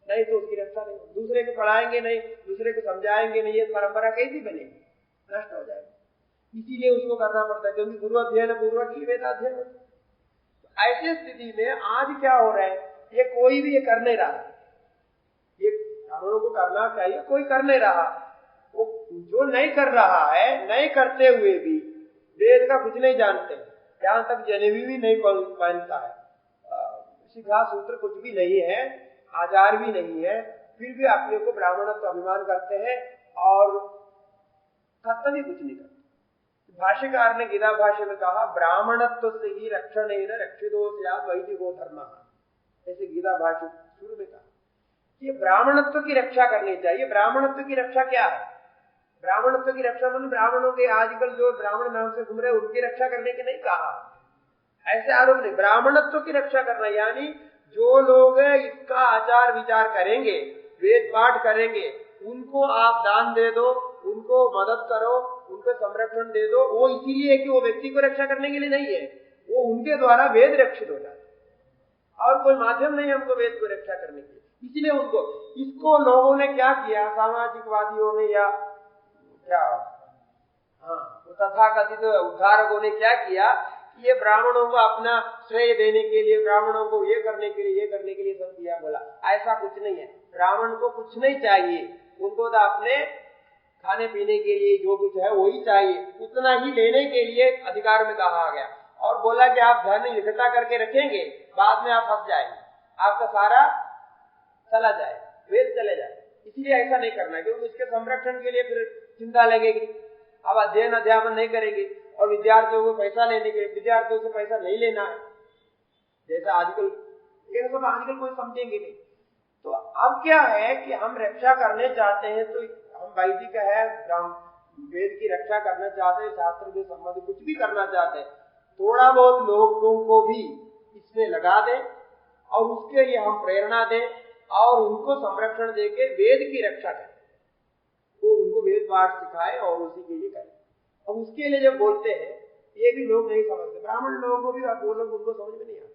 Speaker 1: नहीं तो उसकी रक्षा नहीं। दूसरे को पढ़ाएंगे नहीं, दूसरे को समझाएंगे नहीं, ये परंपरा कैसी बनेगी? नष्ट हो जाएगी। इसीलिए उसको करना पड़ता है, क्योंकि गुरु अध्ययन पूर्वक ही वेदाध्ययन। ऐसी स्थिति में आज क्या हो रहा है, ये कोई भी ये कर नहीं रहा। ये ब्राह्मणों को करना चाहिए, कोई कर नहीं रहा। वो जो नहीं कर रहा है, नहीं करते हुए भी वेद का कुछ नहीं जानते, जहां तक जनेवी भी नहीं पहनता है, शिखा सूत्र कुछ भी नहीं है, आचार भी नहीं है, फिर भी अपने को ब्राह्मणत्व अभिमान करते हैं और खत्म ही कुछ नहीं करते। भाष्यकार ने गीता भाष्य में कहा ब्राह्मणत्व से ही रक्षण रक्षितो स्यात् वैदिको धर्मः। ऐसे गीता भाष्य शुरू में कहा ये ब्राह्मणत्व की रक्षा करनी चाहिए। ब्राह्मणत्व की रक्षा क्या है? ब्राह्मणत्व की रक्षा मतलब ब्राह्मणों के आजकल जो ब्राह्मण नाम से घूम रहे उनकी रक्षा करने की नहीं कहा, ऐसे आरोप नहीं। ब्राह्मणत्व की रक्षा करना यानी जो लोग इसका आचार विचार करेंगे, वेद पाठ करेंगे, उनको आप दान दे दो, उनको मदद करो, उनको संरक्षण दे दो। वो इसीलिए कि वो व्यक्ति को रक्षा करने के लिए नहीं है, वो उनके द्वारा वेद रक्षित हो जाता है और कोई माध्यम नहीं हमको वेद को रक्षा करने के लिए। इसीलिए उनको, इसको लोगों ने क्या किया, सामाजिकवादियों ने या क्या तथाकथित उद्धारकों ने क्या किया, ये ब्राह्मणों को अपना श्रेय देने के लिए, ब्राह्मणों को ये करने के लिए सब किया। बोला ऐसा कुछ नहीं है, ब्राह्मण को कुछ नहीं चाहिए, उनको तो अपने खाने पीने के लिए जो कुछ है वही चाहिए, उतना ही लेने के लिए अधिकार में कहा गया। और बोला कि आप धन इकट्ठा करके रखेंगे, बाद में आप फंस जाएंगे, आपका सारा चला जाए, वेद चले जाए। इसलिए ऐसा नहीं करना है, क्योंकि उसके संरक्षण के लिए फिर चिंता लगेगी। अब अध्ययन अध्यापन नहीं करेंगे और विद्यार्थियों को पैसा लेने के, विद्यार्थियों से पैसा नहीं लेना है, जैसा आजकल, ये सब आजकल कोई समझेंगे नहीं। तो अब क्या है कि हम रक्षा करने चाहते हैं, तो हम वैदिक है, वेद की रक्षा करना चाहते हैं, शास्त्र के संबंध कुछ भी करना चाहते हैं, थोड़ा बहुत लोगों को भी इसमें लगा दें और उसके लिए हम प्रेरणा दें और उनको संरक्षण देके वेद की रक्षा करें, वो उनको वेद पाठ सिखाए और उसी के लिए करें। अब उसके लिए जब बोलते हैं, ये भी लोग नहीं समझते, ब्राह्मण लोगों को भी वो लोग, उनको समझ में नहीं आता,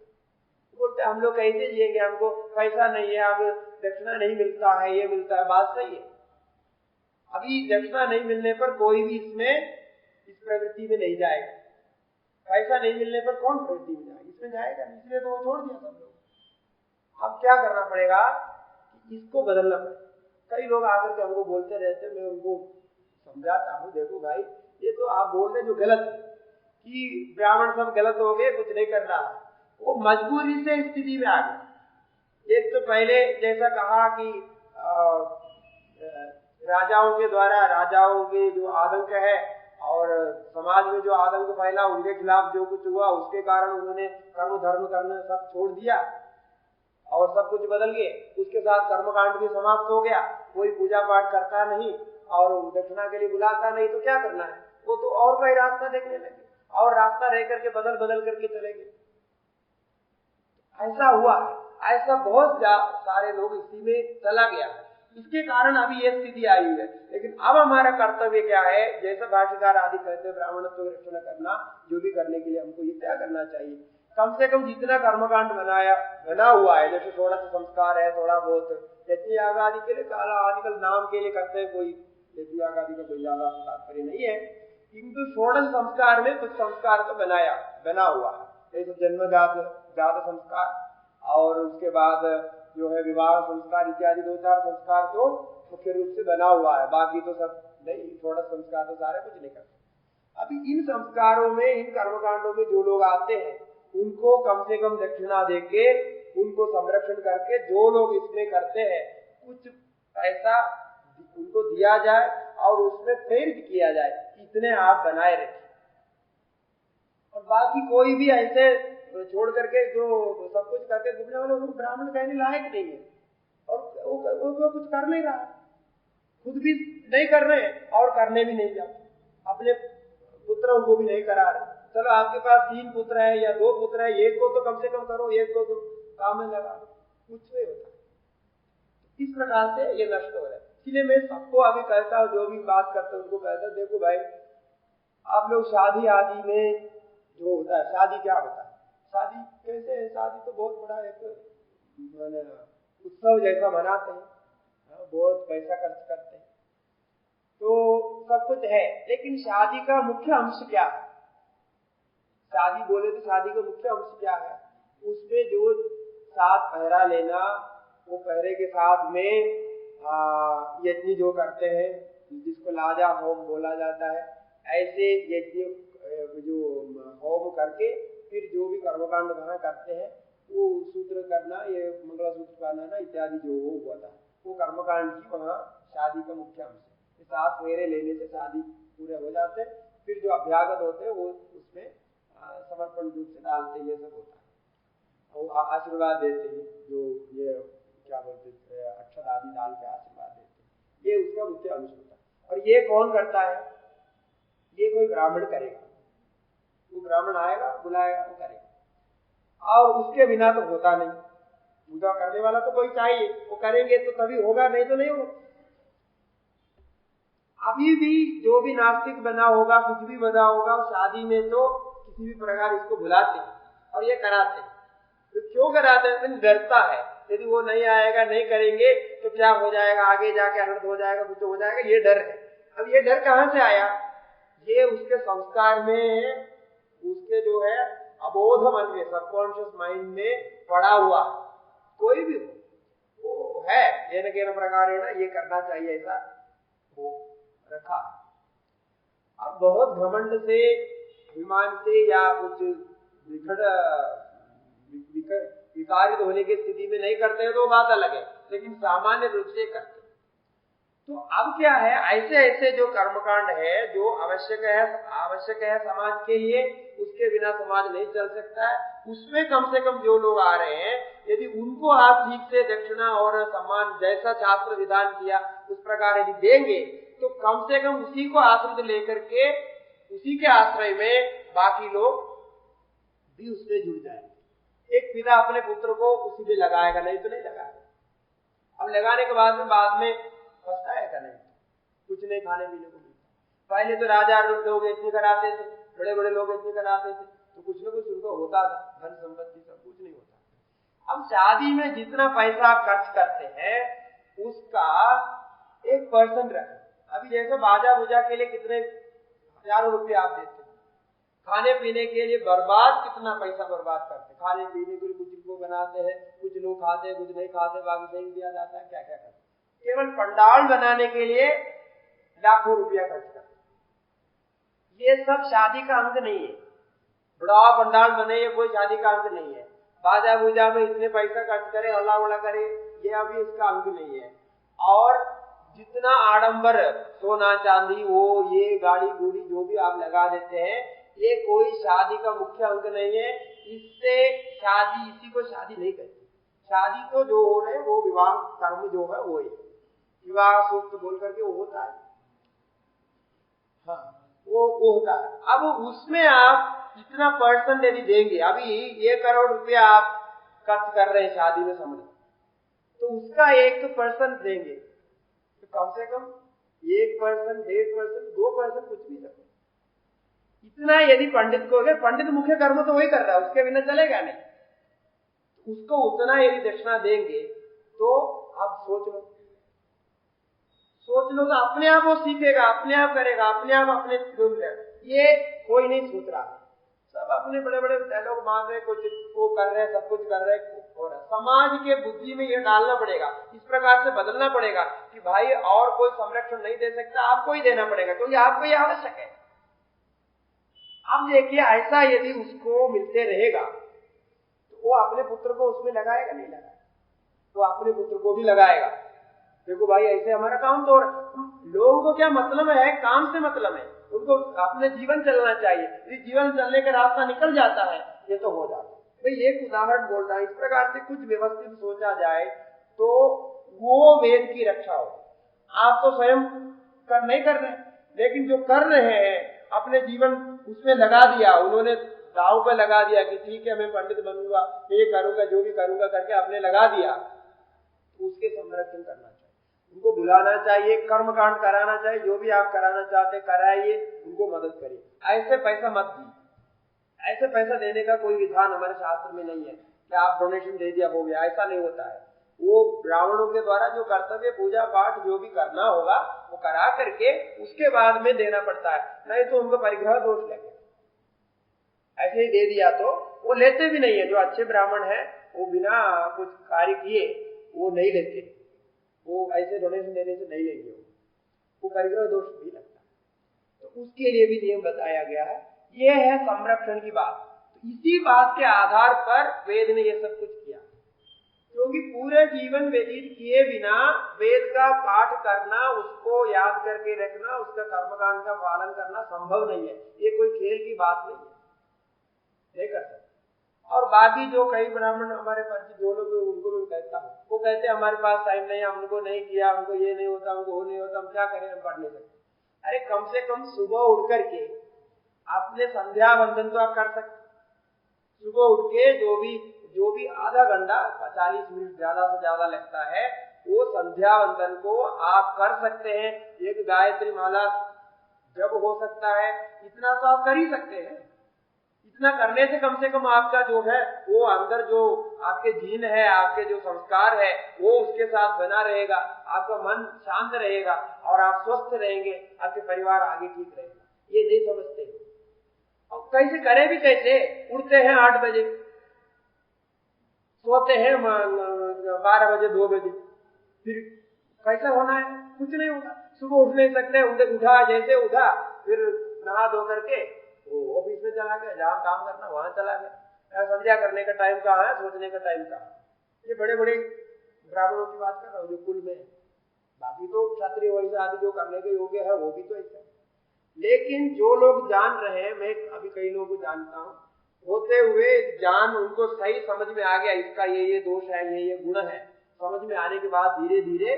Speaker 1: बोलते हम लोग कैसे जिएंगे, हमको पैसा नहीं है, अब दक्षिणा नहीं मिलता है, ये मिलता है। बात सही है, अभी दक्षिणा नहीं मिलने पर कोई भी इसमें इस प्रवृत्ति में नहीं जाएगा, पैसा नहीं मिलने पर कौन प्रवृत्ति में जाएगा, इसमें जाएगा, इसलिए तो वो छोड़ दिया सब लोग। अब क्या करना पड़ेगा, इसको बदलना पड़ेगा। कई लोग आकर के हमको बोलते रहते, मैं उनको समझाता हूँ, देखो भाई ये तो आप बोल रहे जो गलत कि ब्राह्मण सब गलत हो गए, कुछ नहीं कर रहा, वो मजबूरी से स्थिति में आ गए। एक तो पहले जैसा कहा कि राजाओं के द्वारा, राजाओं के जो आतंक है और समाज में जो आतंक फैला, उनके खिलाफ जो कुछ हुआ, उसके कारण उन्होंने कर्म धर्म करना सब छोड़ दिया और सब कुछ बदल गए। उसके साथ कर्मकांड भी समाप्त हो गया, कोई पूजा पाठ करता नहीं और दक्षिणा के लिए बुलाता नहीं, तो क्या करना है, वो तो और कोई रास्ता देखने लगे और रास्ता रह करके बदल बदल करके चलेंगे। ऐसा हुआ है, ऐसा बहुत सारे लोग इसी में चला गया है, इसके कारण अभी ये स्थिति आई है। लेकिन अब हमारा कर्तव्य क्या है, जैसा भाष्यकार आदि कहते हैं, ब्राह्मणत्व रक्षण करना, जो भी करने के लिए हमको ये क्या करना चाहिए, कम से कम जितना कर्मकांड बना हुआ है, जैसे थोड़ा सा संस्कार है, थोड़ा बहुत यज्ञ याग आदि के लिए, आजकल नाम के लिए करते हैं, कोई यज्ञ याग आदि का कोई ज्यादा तात्पर्य नहीं है, किंतु षोडश संस्कार में कुछ संस्कार तो बना हुआ है, जैसे जन्मजात संस्कार और उसके बाद जो है विवाह संस्कार इत्यादि 2-4 संस्कार तो मुख्य रूप से बना हुआ है, बाकी तो सब नहीं, षोडश संस्कार तो सारे कुछ नहीं करते। अभी इन संस्कारों में, इन कर्मकांडों में जो लोग आते हैं, उनको कम से कम दक्षिणा देके, उनको संरक्षण करके, जो लोग इसमें करते हैं कुछ पैसा उनको दिया जाए और उसमें प्रेरित किया जाए, इतने आप बनाए रखें। और बाकी कोई भी ऐसे छोड़ करके जो सब कुछ करके घूमने वाले, वो ब्राह्मण कहने लायक नहीं है और वो कुछ कर नहीं रहा, खुद भी नहीं कर रहे और करने भी नहीं जाते, अपने पुत्रों को भी नहीं करा रहे। चलो आपके पास 3 पुत्र है या 2 पुत्र है, एक को तो कम से कम करो, एक को तो काम में लगा, कुछ नहीं होता। इस प्रकार से ये नष्ट हो रहा है। इसलिए मैं सबको अभी कहता हूँ, जो भी बात करते हैं उनको कहता हूँ, देखो भाई आप लोग शादी आदि में जो होता है, शादी क्या होता है, शादी कैसे है, शादी तो बहुत बड़ा एक उत्सव जैसा मनाते हैं, बहुत पैसा खर्च करते हैं, तो सब कुछ है, लेकिन शादी का मुख्य अंश क्या है, शादी बोले तो शादी का मुख्य अंश क्या है, उसमें जो साथ पहरा लेना, वो पहरे के साथ में यज्ञ जो करते हैं, जिसको लाजा होम बोला जाता है, ऐसे यज्ञ जो होम करके फिर जो भी कर्मकांड वहां करते हैं, वो सूत्र करना, ये मंगलसूत्र बनाना इत्यादि जो हुआ था, वो कर्मकांड की वहाँ शादी का मुख्य अंश है। 7 फेरे लेने से शादी पूरे हो जाते हैं, फिर जो अभ्यागत होते हैं वो उसमें समर्पण रूप से डालते, ये सब होता है, वो आशीर्वाद देते हैं, जो ये क्या बोलते हैं, अक्षर आदि डाल के आशीर्वाद देते हैं, ये उसका मुख्य अंश होता है। और ये कौन करता है, ये कोई ब्राह्मण करेगा, वो ब्राह्मण आएगा, बुलाएगा, वो करेगा, और उसके बिना तो होता नहीं, पूजा करने वाला तो कोई चाहिए, वो करेंगे तो तभी होगा, नहीं तो नहीं होगा। अभी भी जो भी नास्तिक बना होगा, कुछ भी बना होगा, शादी में तो किसी भी प्रकार इसको बुलाते और ये कराते, तो क्यों कराते हैं, डरता है यदि वो नहीं आएगा, नहीं करेंगे तो क्या हो जाएगा, आगे जाके अनर्थ हो जाएगा, कुछ हो जाएगा, ये डर है। अब ये डर कहाँ से आया, ये उसके संस्कार में, उसके जो है अबोध मन में, सबकॉन्शियस माइंड में पड़ा हुआ, कोई भी हो वो है, ये न के प्रकार है ना, ये करना चाहिए, ऐसा वो रखा। अब बहुत घमंड से, विमान से या कुछ विकारित होने की स्थिति में नहीं करते हैं तो बात अलग है, लेकिन सामान्य रूप से करते हैं। तो अब क्या है, ऐसे ऐसे जो कर्मकांड है जो आवश्यक है समाज के लिए, उसके बिना समाज नहीं चल सकता है, उसमें कम से कम जो लोग आ रहे हैं, यदि उनको आप ठीक से दक्षिणा और सम्मान जैसा शास्त्र विधान किया उस प्रकार यदि देंगे, तो कम से कम उसी को आश्रित लेकर के उसी के आश्रय में बाकी लोग भी उसमें जुड़ जाएंगे। एक पिता अपने पुत्र को उसी में लगाएगा, नहीं तो नहीं लगाएगा। अब लगाने के बाद में फंसता है का नहीं, कुछ नहीं खाने पीने को मिलता। पहले तो राजा लोग इतने कराते थे, बड़े बड़े लोग इतने कराते थे, तो कुछ न कुछ उनको होता था, धन संपत्ति सब कुछ नहीं होता। अब शादी में जितना पैसा आप खर्च करते हैं उसका 1% रखें। अभी जैसे बाजा बूजा के लिए कितने हजारों रुपये आप देते हैं, खाने पीने के लिए बर्बाद कितना पैसा बर्बाद करते हैं, खाने पीने के लिए कुछ को बनाते हैं, कुछ लोग खाते हैं, कुछ नहीं खाते, बाकी फेंक दिया जाता है, क्या क्या करते हैं। केवल पंडाल बनाने के लिए लाखों रुपया खर्च करते। ये सब शादी का अंग नहीं है। बड़ा पंडाल बने ये कोई शादी का अंग नहीं है। बाजा बूजा में इतने पैसा खर्च करे, हल्ला उल्ला करे, ये अभी इसका अंग नहीं है। और जितना आडंबर सोना चांदी वो ये गाड़ी गुड़ी जो भी आप लगा देते हैं, ये कोई शादी का मुख्य अंग नहीं है। इससे शादी, इसी को शादी नहीं कहती। शादी तो जो हो रहे वो विवाह कर्म जो है वो है, विवाह सूक्त बोल करके वो होता है, हाँ वो होता है। अब उसमें आप इतना % यदि देंगे, अभी 1 करोड़ रुपया आप खर्च कर रहे हैं शादी में समझ, तो उसका 1% देंगे तो कम से कम 1%, 1.5%, 2% कुछ भी सकते। इतना यदि पंडित को, अगर पंडित मुख्य कर्म तो वही कर रहा है, उसके बिना चलेगा नहीं, उसको उतना यदि दक्षिणा देंगे तो आप सोच लो तो अपने आप वो सीखेगा, अपने आप करेगा, अपने आप अपने ये कोई नहीं सोच रहा। सब अपने बड़े बड़े डायलॉग मार रहे, कुछ वो कर रहे, सब कुछ कर रहे। और समाज के बुद्धि में ये डालना पड़ेगा, इस प्रकार से बदलना पड़ेगा कि भाई और कोई संरक्षण नहीं दे सकता, आपको ही देना पड़ेगा, क्योंकि आपको ये आवश्यक है। अब देखिए, ऐसा यदि उसको मिलते रहेगा तो वो अपने पुत्र को उसमें लगाएगा नहीं लगाएगा, तो अपने पुत्र को भी लगाएगा। देखो भाई ऐसे हमारा काम तो, लोगों को क्या मतलब है, काम से मतलब है, उनको अपने जीवन चलना चाहिए। यदि जीवन चलने का रास्ता निकल जाता है ये तो हो जाता है। भाई एक उदाहरण बोल रहा है, इस प्रकार से कुछ व्यवस्थित सोचा जाए तो वो वेद की रक्षा हो। आप तो स्वयं नहीं कर रहे, लेकिन जो कर रहे हैं अपने जीवन उसमें लगा दिया, उन्होंने दाव पे लगा दिया कि ठीक है मैं पंडित बनूंगा, ये करूंगा, जो भी करूंगा करके आपने लगा दिया, तो उसके संरक्षण करना चाहिए, उनको बुलाना चाहिए, कर्मकांड कराना चाहिए, जो भी आप कराना चाहते कराइए, उनको मदद करिए। ऐसे पैसा मत दीजिए, ऐसे पैसा देने का कोई विधान हमारे शास्त्र में नहीं है कि आप डोनेशन दे दिया हो गया, ऐसा नहीं होता है। वो ब्राह्मणों के द्वारा जो कर्तव्य पूजा पाठ जो भी करना होगा वो करा करके उसके बाद में देना पड़ता है, नहीं तो उनको परिग्रह दोष लगे। ऐसे ही दे दिया तो वो लेते भी नहीं है। जो अच्छे ब्राह्मण है वो बिना कुछ कार्य किए वो नहीं लेते, वो ऐसे डोनेशन देने से नहीं लेंगे, वो परिग्रह दोष भी लगता है। तो उसके लिए भी नियम बताया गया है। ये है संरक्षण की बात। तो इसी बात के आधार पर वेद ने ये सब कुछ किया, क्योंकि पूरे जीवन व्यतीत किए बिना वेद का पाठ करना, उसको याद करके रखना, उसका कर्मकांड का पालन करना संभव नहीं है। ये कोई खेल की बात नहीं है, नहीं कर सकते। और बाकी जो कई ब्राह्मण हमारे परिचित जो लोग, उनको भी कहता हूँ, वो कहते हैं हमारे पास टाइम नहीं, हमको नहीं किया, हमको ये नहीं होता, हमको वो नहीं होता, हम क्या करें, हम पढ़ नहीं सकते। अरे कम से कम सुबह उठ करके अपने संध्या वंदन तो आप कर सकते। सुबह उठ के जो भी आधा घंटा 40 मिनट ज्यादा से ज्यादा लगता है, वो संध्या वंदन को आप कर सकते हैं। एक गायत्री माला जब हो सकता है, इतना तो आप कर ही सकते हैं। इतना करने से कम आपका जो है वो अंदर जो आपके जीन है, आपके जो संस्कार है वो उसके साथ बना रहेगा, आपका मन शांत रहेगा और आप स्वस्थ रहेंगे, आपके परिवार आगे ठीक रहेगा। ये नहीं समझते। और कैसे करें भी कैसे? उठते हैं 8 बजे, सोते हैं 12 बजे 2 बजे, फिर कैसा होना है? कुछ नहीं होगा। सुबह उठ नहीं सकते, उठा जैसे उठा, फिर नहा धो करके वो ऑफिस में चला गया, जहाँ काम करना वहां चला गया। संध्या करने का टाइम कहाँ है, सोचने का टाइम कहाँ है? ये बड़े बड़े ब्राह्मणों की बात कर रहा हूँ जो कुल में बाकी तो क्षत्रिय वैश्य आदि जो करने के योग्य है वो भी तो ऐसा है। लेकिन जो लोग जान रहे हैं, मैं अभी कई लोगों को जानता हूं, होते हुए जान उनको सही समझ में आ गया, इसका ये दोष है, ये गुण है, समझ में आने के बाद धीरे धीरे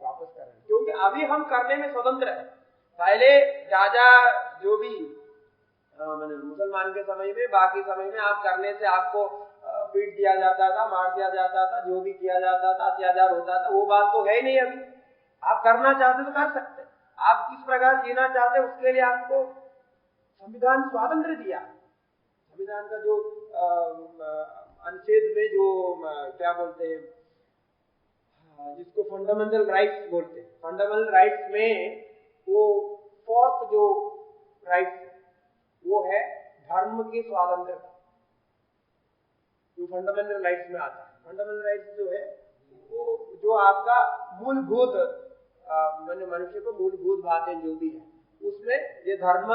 Speaker 1: वापस कर रहे हैं, क्योंकि अभी हम करने में स्वतंत्र है। पहले राजा जो भी मुसलमान के समय में, बाकी समय में आप करने से आपको पीट दिया जाता था, मार दिया जाता था, जो भी किया जाता था, अत्याचार होता था, वो बात तो है ही नहीं। अभी आप करना चाहते तो कर सकते, आप किस प्रकार जीना चाहते उसके लिए आपको संविधान स्वातंत्र्य दिया। संविधान का जो अनुच्छेद में जो क्या बोलते हैं, जिसको फंडामेंटल राइट्स बोलते हैं, फंडामेंटल राइट्स में वो फोर्थ जो राइट्स वो है धर्म की स्वातंत्रता, जो फंडामेंटल राइट्स में आता है। फंडामेंटल राइट्स जो है वो जो आपका मूलभूत मनुष्य को मूलभूत बातें जो भी है, उसमें ये धर्म,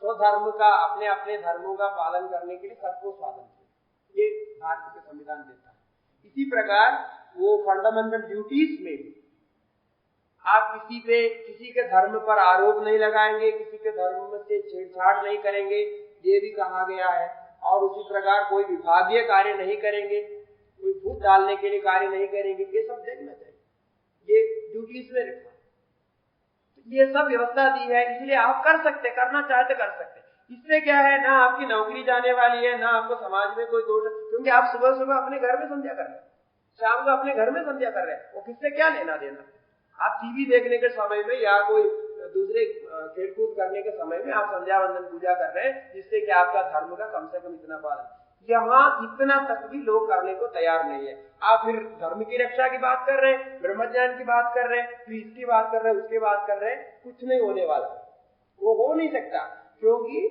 Speaker 1: स्वधर्म का, अपने अपने धर्मों का पालन करने के लिए सबको स्वातंत्र्य, ये भारत के संविधान देता है। इसी प्रकार वो फंडामेंटल ड्यूटीज में भी आप किसी के धर्म पर आरोप नहीं लगाएंगे, किसी के धर्म से छेड़छाड़ नहीं करेंगे, ये भी कहा गया है। और उसी प्रकार कोई विभागीय कार्य नहीं करेंगे, कोई फूट डालने के लिए कार्य नहीं करेंगे, ये सब देखना चाहिए, ये ड्यूटीज में रखा, ये सब व्यवस्था दी है, इसलिए आप कर सकते, करना चाहते कर सकते। इससे क्या है, ना आपकी नौकरी जाने वाली है, ना आपको समाज में कोई दोष, क्योंकि आप सुबह सुबह अपने घर में संध्या कर रहे हैं, शाम को अपने घर में संध्या कर रहे हैं, वो किससे क्या लेना देना। आप टीवी देखने के समय में या कोई दूसरे खेलकूद करने के समय में आप संध्या वंदन पूजा कर रहे हैं, जिससे कि आपका धर्म का कम से कम इतना पालन, यहाँ इतना तक भी लोग करने को तैयार नहीं है। आप फिर धर्म की रक्षा की बात कर रहे हैं, ब्रह्मज्ञान की बात कर रहे हैं, फिर इसकी बात कर रहे हैं, उसकी बात कर रहे हैं, कुछ नहीं होने वाला, वो हो नहीं सकता, क्योंकि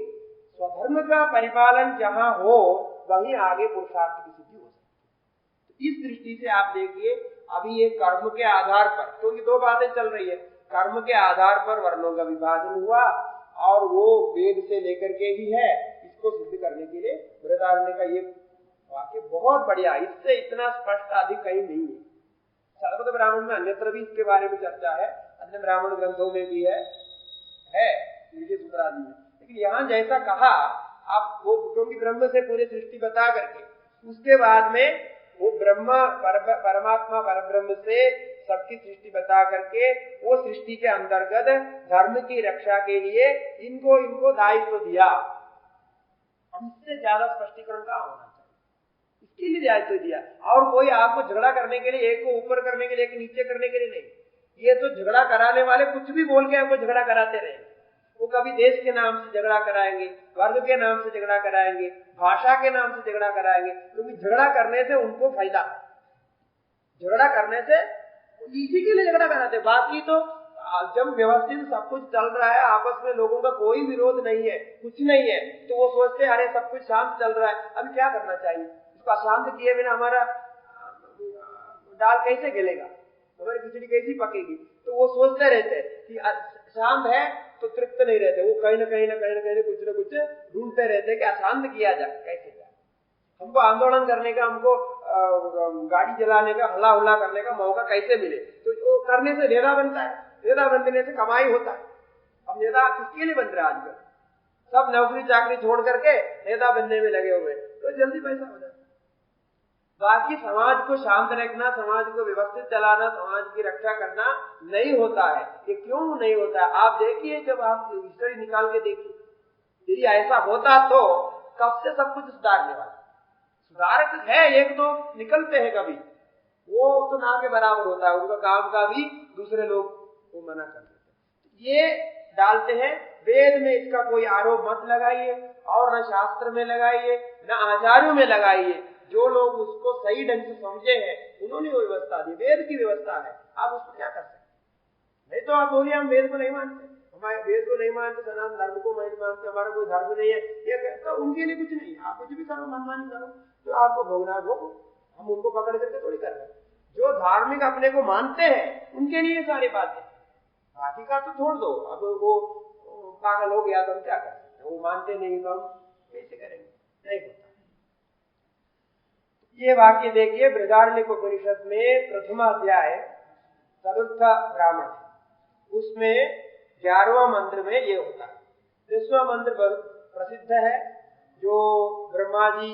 Speaker 1: स्वधर्म का परिपालन जहां हो वहीं आगे पुरुषार्थ की सिद्धि हो सकती है। इस दृष्टि से आप देखिए, अभी ये कर्म के आधार पर, क्योंकि दो बातें चल रही है, कर्म के आधार पर वर्णों का विभाजन हुआ और वो वेद से लेकर के ही है, इसको सिद्ध करने के लिए बृहदारण्यक का ये वाक्य बहुत बढ़िया, इससे इतना स्पष्ट अधिक कहीं नहीं है। सर्वद ब्राह्मण में अन्यत्र भी इसके बारे में चर्चा है, अन्य ब्राह्मण ग्रंथों में भी है सूत्रादि में, लेकिन यहाँ जैसा कहा आप वो, क्योंकि ब्रह्म से पूरी सृष्टि बता करके उसके बाद में वो ब्रह्म परमात्मा परब्रह्म से सबकी सृष्टि बता करके वो सृष्टि के अंतर्गत धर्म की रक्षा के लिए इनको दायित्व दिया। इससे ज्यादा स्पष्टीकरण का होना चाहिए, इसके लिए दायित्व दिया। और कोई आपको झगड़ा करने के लिए, एक को ऊपर करने के लिए, एक नीचे करने के लिए नहीं, ये तो झगड़ा कराने वाले कुछ भी बोल के आपको झगड़ा कराते रहे। वो कभी देश के नाम से झगड़ा कराएंगे, वर्ग के नाम से झगड़ा कराएंगे, भाषा के नाम से झगड़ा कराएंगे, क्योंकि झगड़ा करने से उनको फायदा, झगड़ा करने से इसी के लिए झगड़ा कराते। बाकी तो जब व्यवस्थित सब कुछ चल रहा है, आपस में लोगों का कोई विरोध नहीं है, कुछ नहीं है, तो वो सोचते अरे सब कुछ शांत चल रहा है, अभी क्या करना चाहिए, इसको अशांत किए बिना हमारा दाल कैसे गलेगा, हमारी खिचड़ी कैसी पकेगी। तो वो सोचते रहते हैं कि शांत है तो तृप्त नहीं रहते, वो कहीं ना कहीं कुछ न कुछ ढूंढते रहते कि अशांत किया जाए, कैसे जाए, हमको आंदोलन करने का, हमको गाड़ी जलाने का, हल्ला हुल्ला करने का मौका कैसे मिले। तो वो करने से नेता बनता है, नेता बनने से कमाई होता है। अब नेता किसके लिए बन रहा है आजकल, सब नौकरी चाकरी छोड़ करके नेता बनने में लगे हुए, तो जल्दी पैसा हो जाता है। बाकी समाज को शांत रखना, समाज को व्यवस्थित चलाना, समाज की रक्षा करना नहीं होता है। ये क्यों नहीं होता है, आप देखिए, जब आप हिस्ट्री निकाल के देखिए, यदि ऐसा होता तो कब से सब कुछ सुधारने वाला। सुधारक है, एक दो निकलते हैं कभी, वो तो ना के बराबर होता है, उनका काम का भी दूसरे लोग को मना कर देते। ये डालते हैं वेद में, इसका कोई आरोप मत लगाइए, और न शास्त्र में लगाइए, न आचार्यों में लगाइए। जो लोग उसको सही ढंग से समझे हैं, उन्होंने वो व्यवस्था दी, वेद की व्यवस्था है, आप उसको क्या कर सकते। नहीं तो आप बोलिए हम वेद को नहीं मानते, हमारे वेद को नहीं मानते, सनातन धर्म को नहीं मानते, हमारा कोई धर्म नहीं है, ये तो उनके लिए कुछ नहीं, आप कुछ भी करो, मनमानी करो, जो आपको भोगना भोगो, हम उनको पकड़ करके थोड़ी कर रहे हैं। जो धार्मिक अपने को मानते हैं उनके लिए सारी बातें, बाकी का तो छोड़ दो। अब वो पागल हो गया तो हम क्या कर सकते हैं, वो मानते नहीं तो हम कैसे करेंगे, नहीं होता। ये वाक्य देखिए बृहदारण्यक उपनिषद में प्रथम अध्याय चतुर्थ ब्राह्मण है, उसमें 11वां मंत्र में ये होता है। 10वां मंत्र प्रसिद्ध है, जो ब्रह्मा जी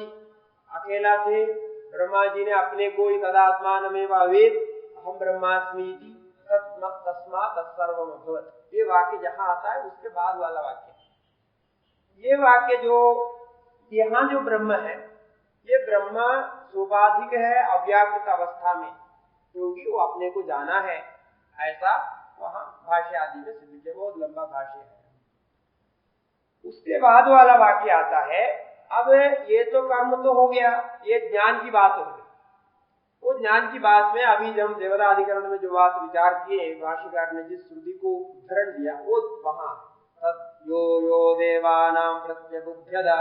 Speaker 1: अकेला थे, ब्रह्मा जी ने अपने को ही तदात्मानमेव अवेद अहम ब्रह्मास्मीति तस्मात् तत्सर्वम् अभवत्, ये वाक्य जहां आता है उसके बाद वाला वाक्य। ये वाक्य जो यहाँ जो ब्रह्म है, ये ब्रह्म सोपाधिक है अव्याकृत अवस्था में, क्योंकि वो अपने को जाना है, ऐसा वहां भाष्य आदि में सिद्ध किया, बहुत लंबा भाष्य है। उसके बाद वाला वाक्य आता है, अब ये तो कर्म तो हो गया, ये ज्ञान की बात हो गई। वो ज्ञान की बात में अभी जब देवता अधिकरण में जो बात विचार किए, भाष्यकार ने जिस श्रुति को उद्धरण दिया वो वहां यो यो देवानां प्रत्यबुध्यदा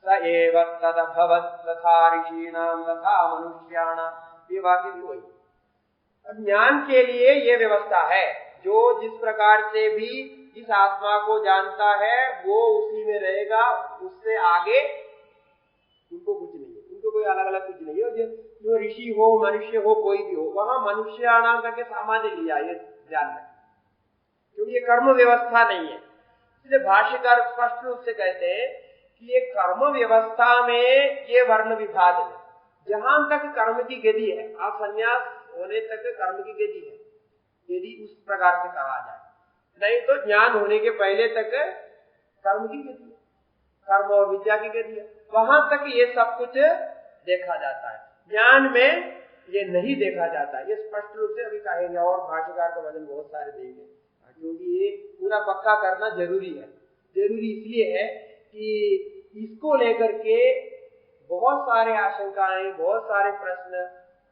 Speaker 1: स एव तदभवत् तथा ऋषीणां तथा मनुष्याणां, ये वाक्य भी वही। ज्ञान के लिए ये व्यवस्था है, जो जिस प्रकार से भी इस आत्मा को जानता है वो उसी में रहेगा, उससे आगे उनको कुछ नहीं है, उनको कोई अलग अलग कुछ नहीं है। जो ऋषि हो मनुष्य हो कोई भी हो, वहां मनुष्याणाम करके सामान्य लिया, ये ध्यान रखें, क्योंकि ये कर्म व्यवस्था नहीं है। इसलिए भाष्यकार स्पष्ट रूप से कहते हैं कि ये कर्म व्यवस्था में ये वर्ण विभाग है, जहां तक कर्म की गति है, आप संन्यास होने तक कर्म की गति है, यदि उस प्रकार से कहा जाए, नहीं तो ज्ञान होने के पहले तक कर्म की गति है, कर्म और विद्या की गति है, वहां तक ये सब कुछ देखा जाता है। ज्ञान में ये नहीं देखा जाता, ये स्पष्ट रूप से अभी कहेंगे, और भाष्यकार का वचन बहुत सारे देंगे, क्योंकि ये पूरा पक्का करना जरूरी है। जरूरी इसलिए है कि इसको लेकर के बहुत सारे आशंकाएं, बहुत सारे प्रश्न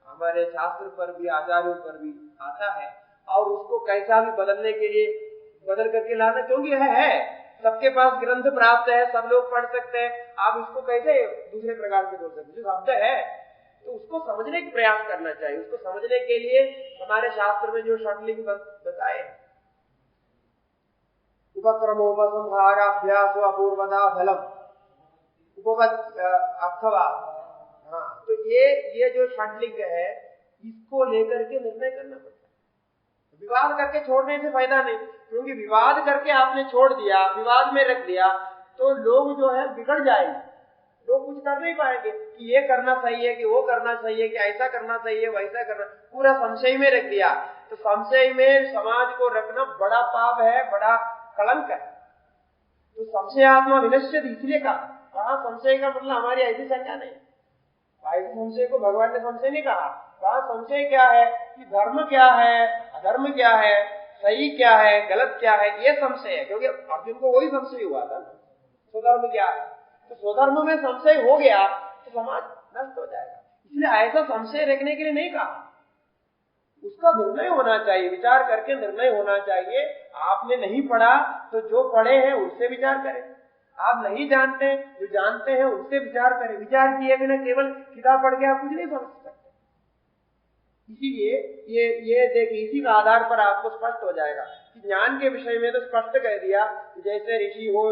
Speaker 1: हमारे शास्त्र पर भी, आचार्यों पर भी आता है, और उसको कैसा भी बदलने के लिए बदल करके लाना, क्योंकि है सबके पास ग्रंथ प्राप्त है, सब लोग पढ़ सकते हैं, आप इसको कैसे दूसरे प्रकार से बोल सकते? जो शब्द है तो उसको समझने का प्रयास करना चाहिए। उसको समझने के लिए हमारे शास्त्र में जो षट्लिंग बताए, उपक्रमोपसंहाराभ्यासो अपूर्वदा फलम उपवत् अथवा, हाँ, तो ये जो षट्लिंग है, इसको लेकर के निर्णय करना पड़ता है। विवाद करके छोड़ने से फायदा नहीं, क्योंकि विवाद करके आपने छोड़ दिया, विवाद में रख दिया, तो लोग जो है बिगड़ जाएंगे, लोग कुछ कर नहीं पाएंगे कि ये करना सही है कि वो करना सही है, कि ऐसा करना सही है वैसा करना, पूरा संशय में रख दिया। तो संशय में समाज को रखना बड़ा पाप है, बड़ा कलंक है। तो संशयात्मा विनश्यति, इसलिए कहा संशय का मतलब हमारी ऐसी संज्ञा नहीं, ऐसे संशय को भगवान ने संशय नहीं कहा। वहां संशय क्या है कि धर्म क्या है, अधर्म क्या है, सही क्या है, गलत क्या है, ये संशय है, क्योंकि अर्जुन को वही संशय हुआ था, स्वधर्म क्या है। तो स्वधर्म में संशय हो गया तो समाज नष्ट हो जाएगा, इसलिए ऐसा संशय रखने के लिए नहीं कहा, उसका निर्णय होना चाहिए, विचार करके निर्णय होना चाहिए। आपने नहीं पढ़ा तो जो पढ़े हैं उससे विचार करें, आप नहीं जानते, जो जानते हैं उससे विचार करें। विचार किए बिना केवल किताब पढ़ के आप कुछ नहीं समझ सकते। इसीलिए ये देखिए, इसी का आधार पर आपको स्पष्ट हो जाएगा कि ज्ञान के विषय में तो स्पष्ट कह दिया, जैसे ऋषि हो,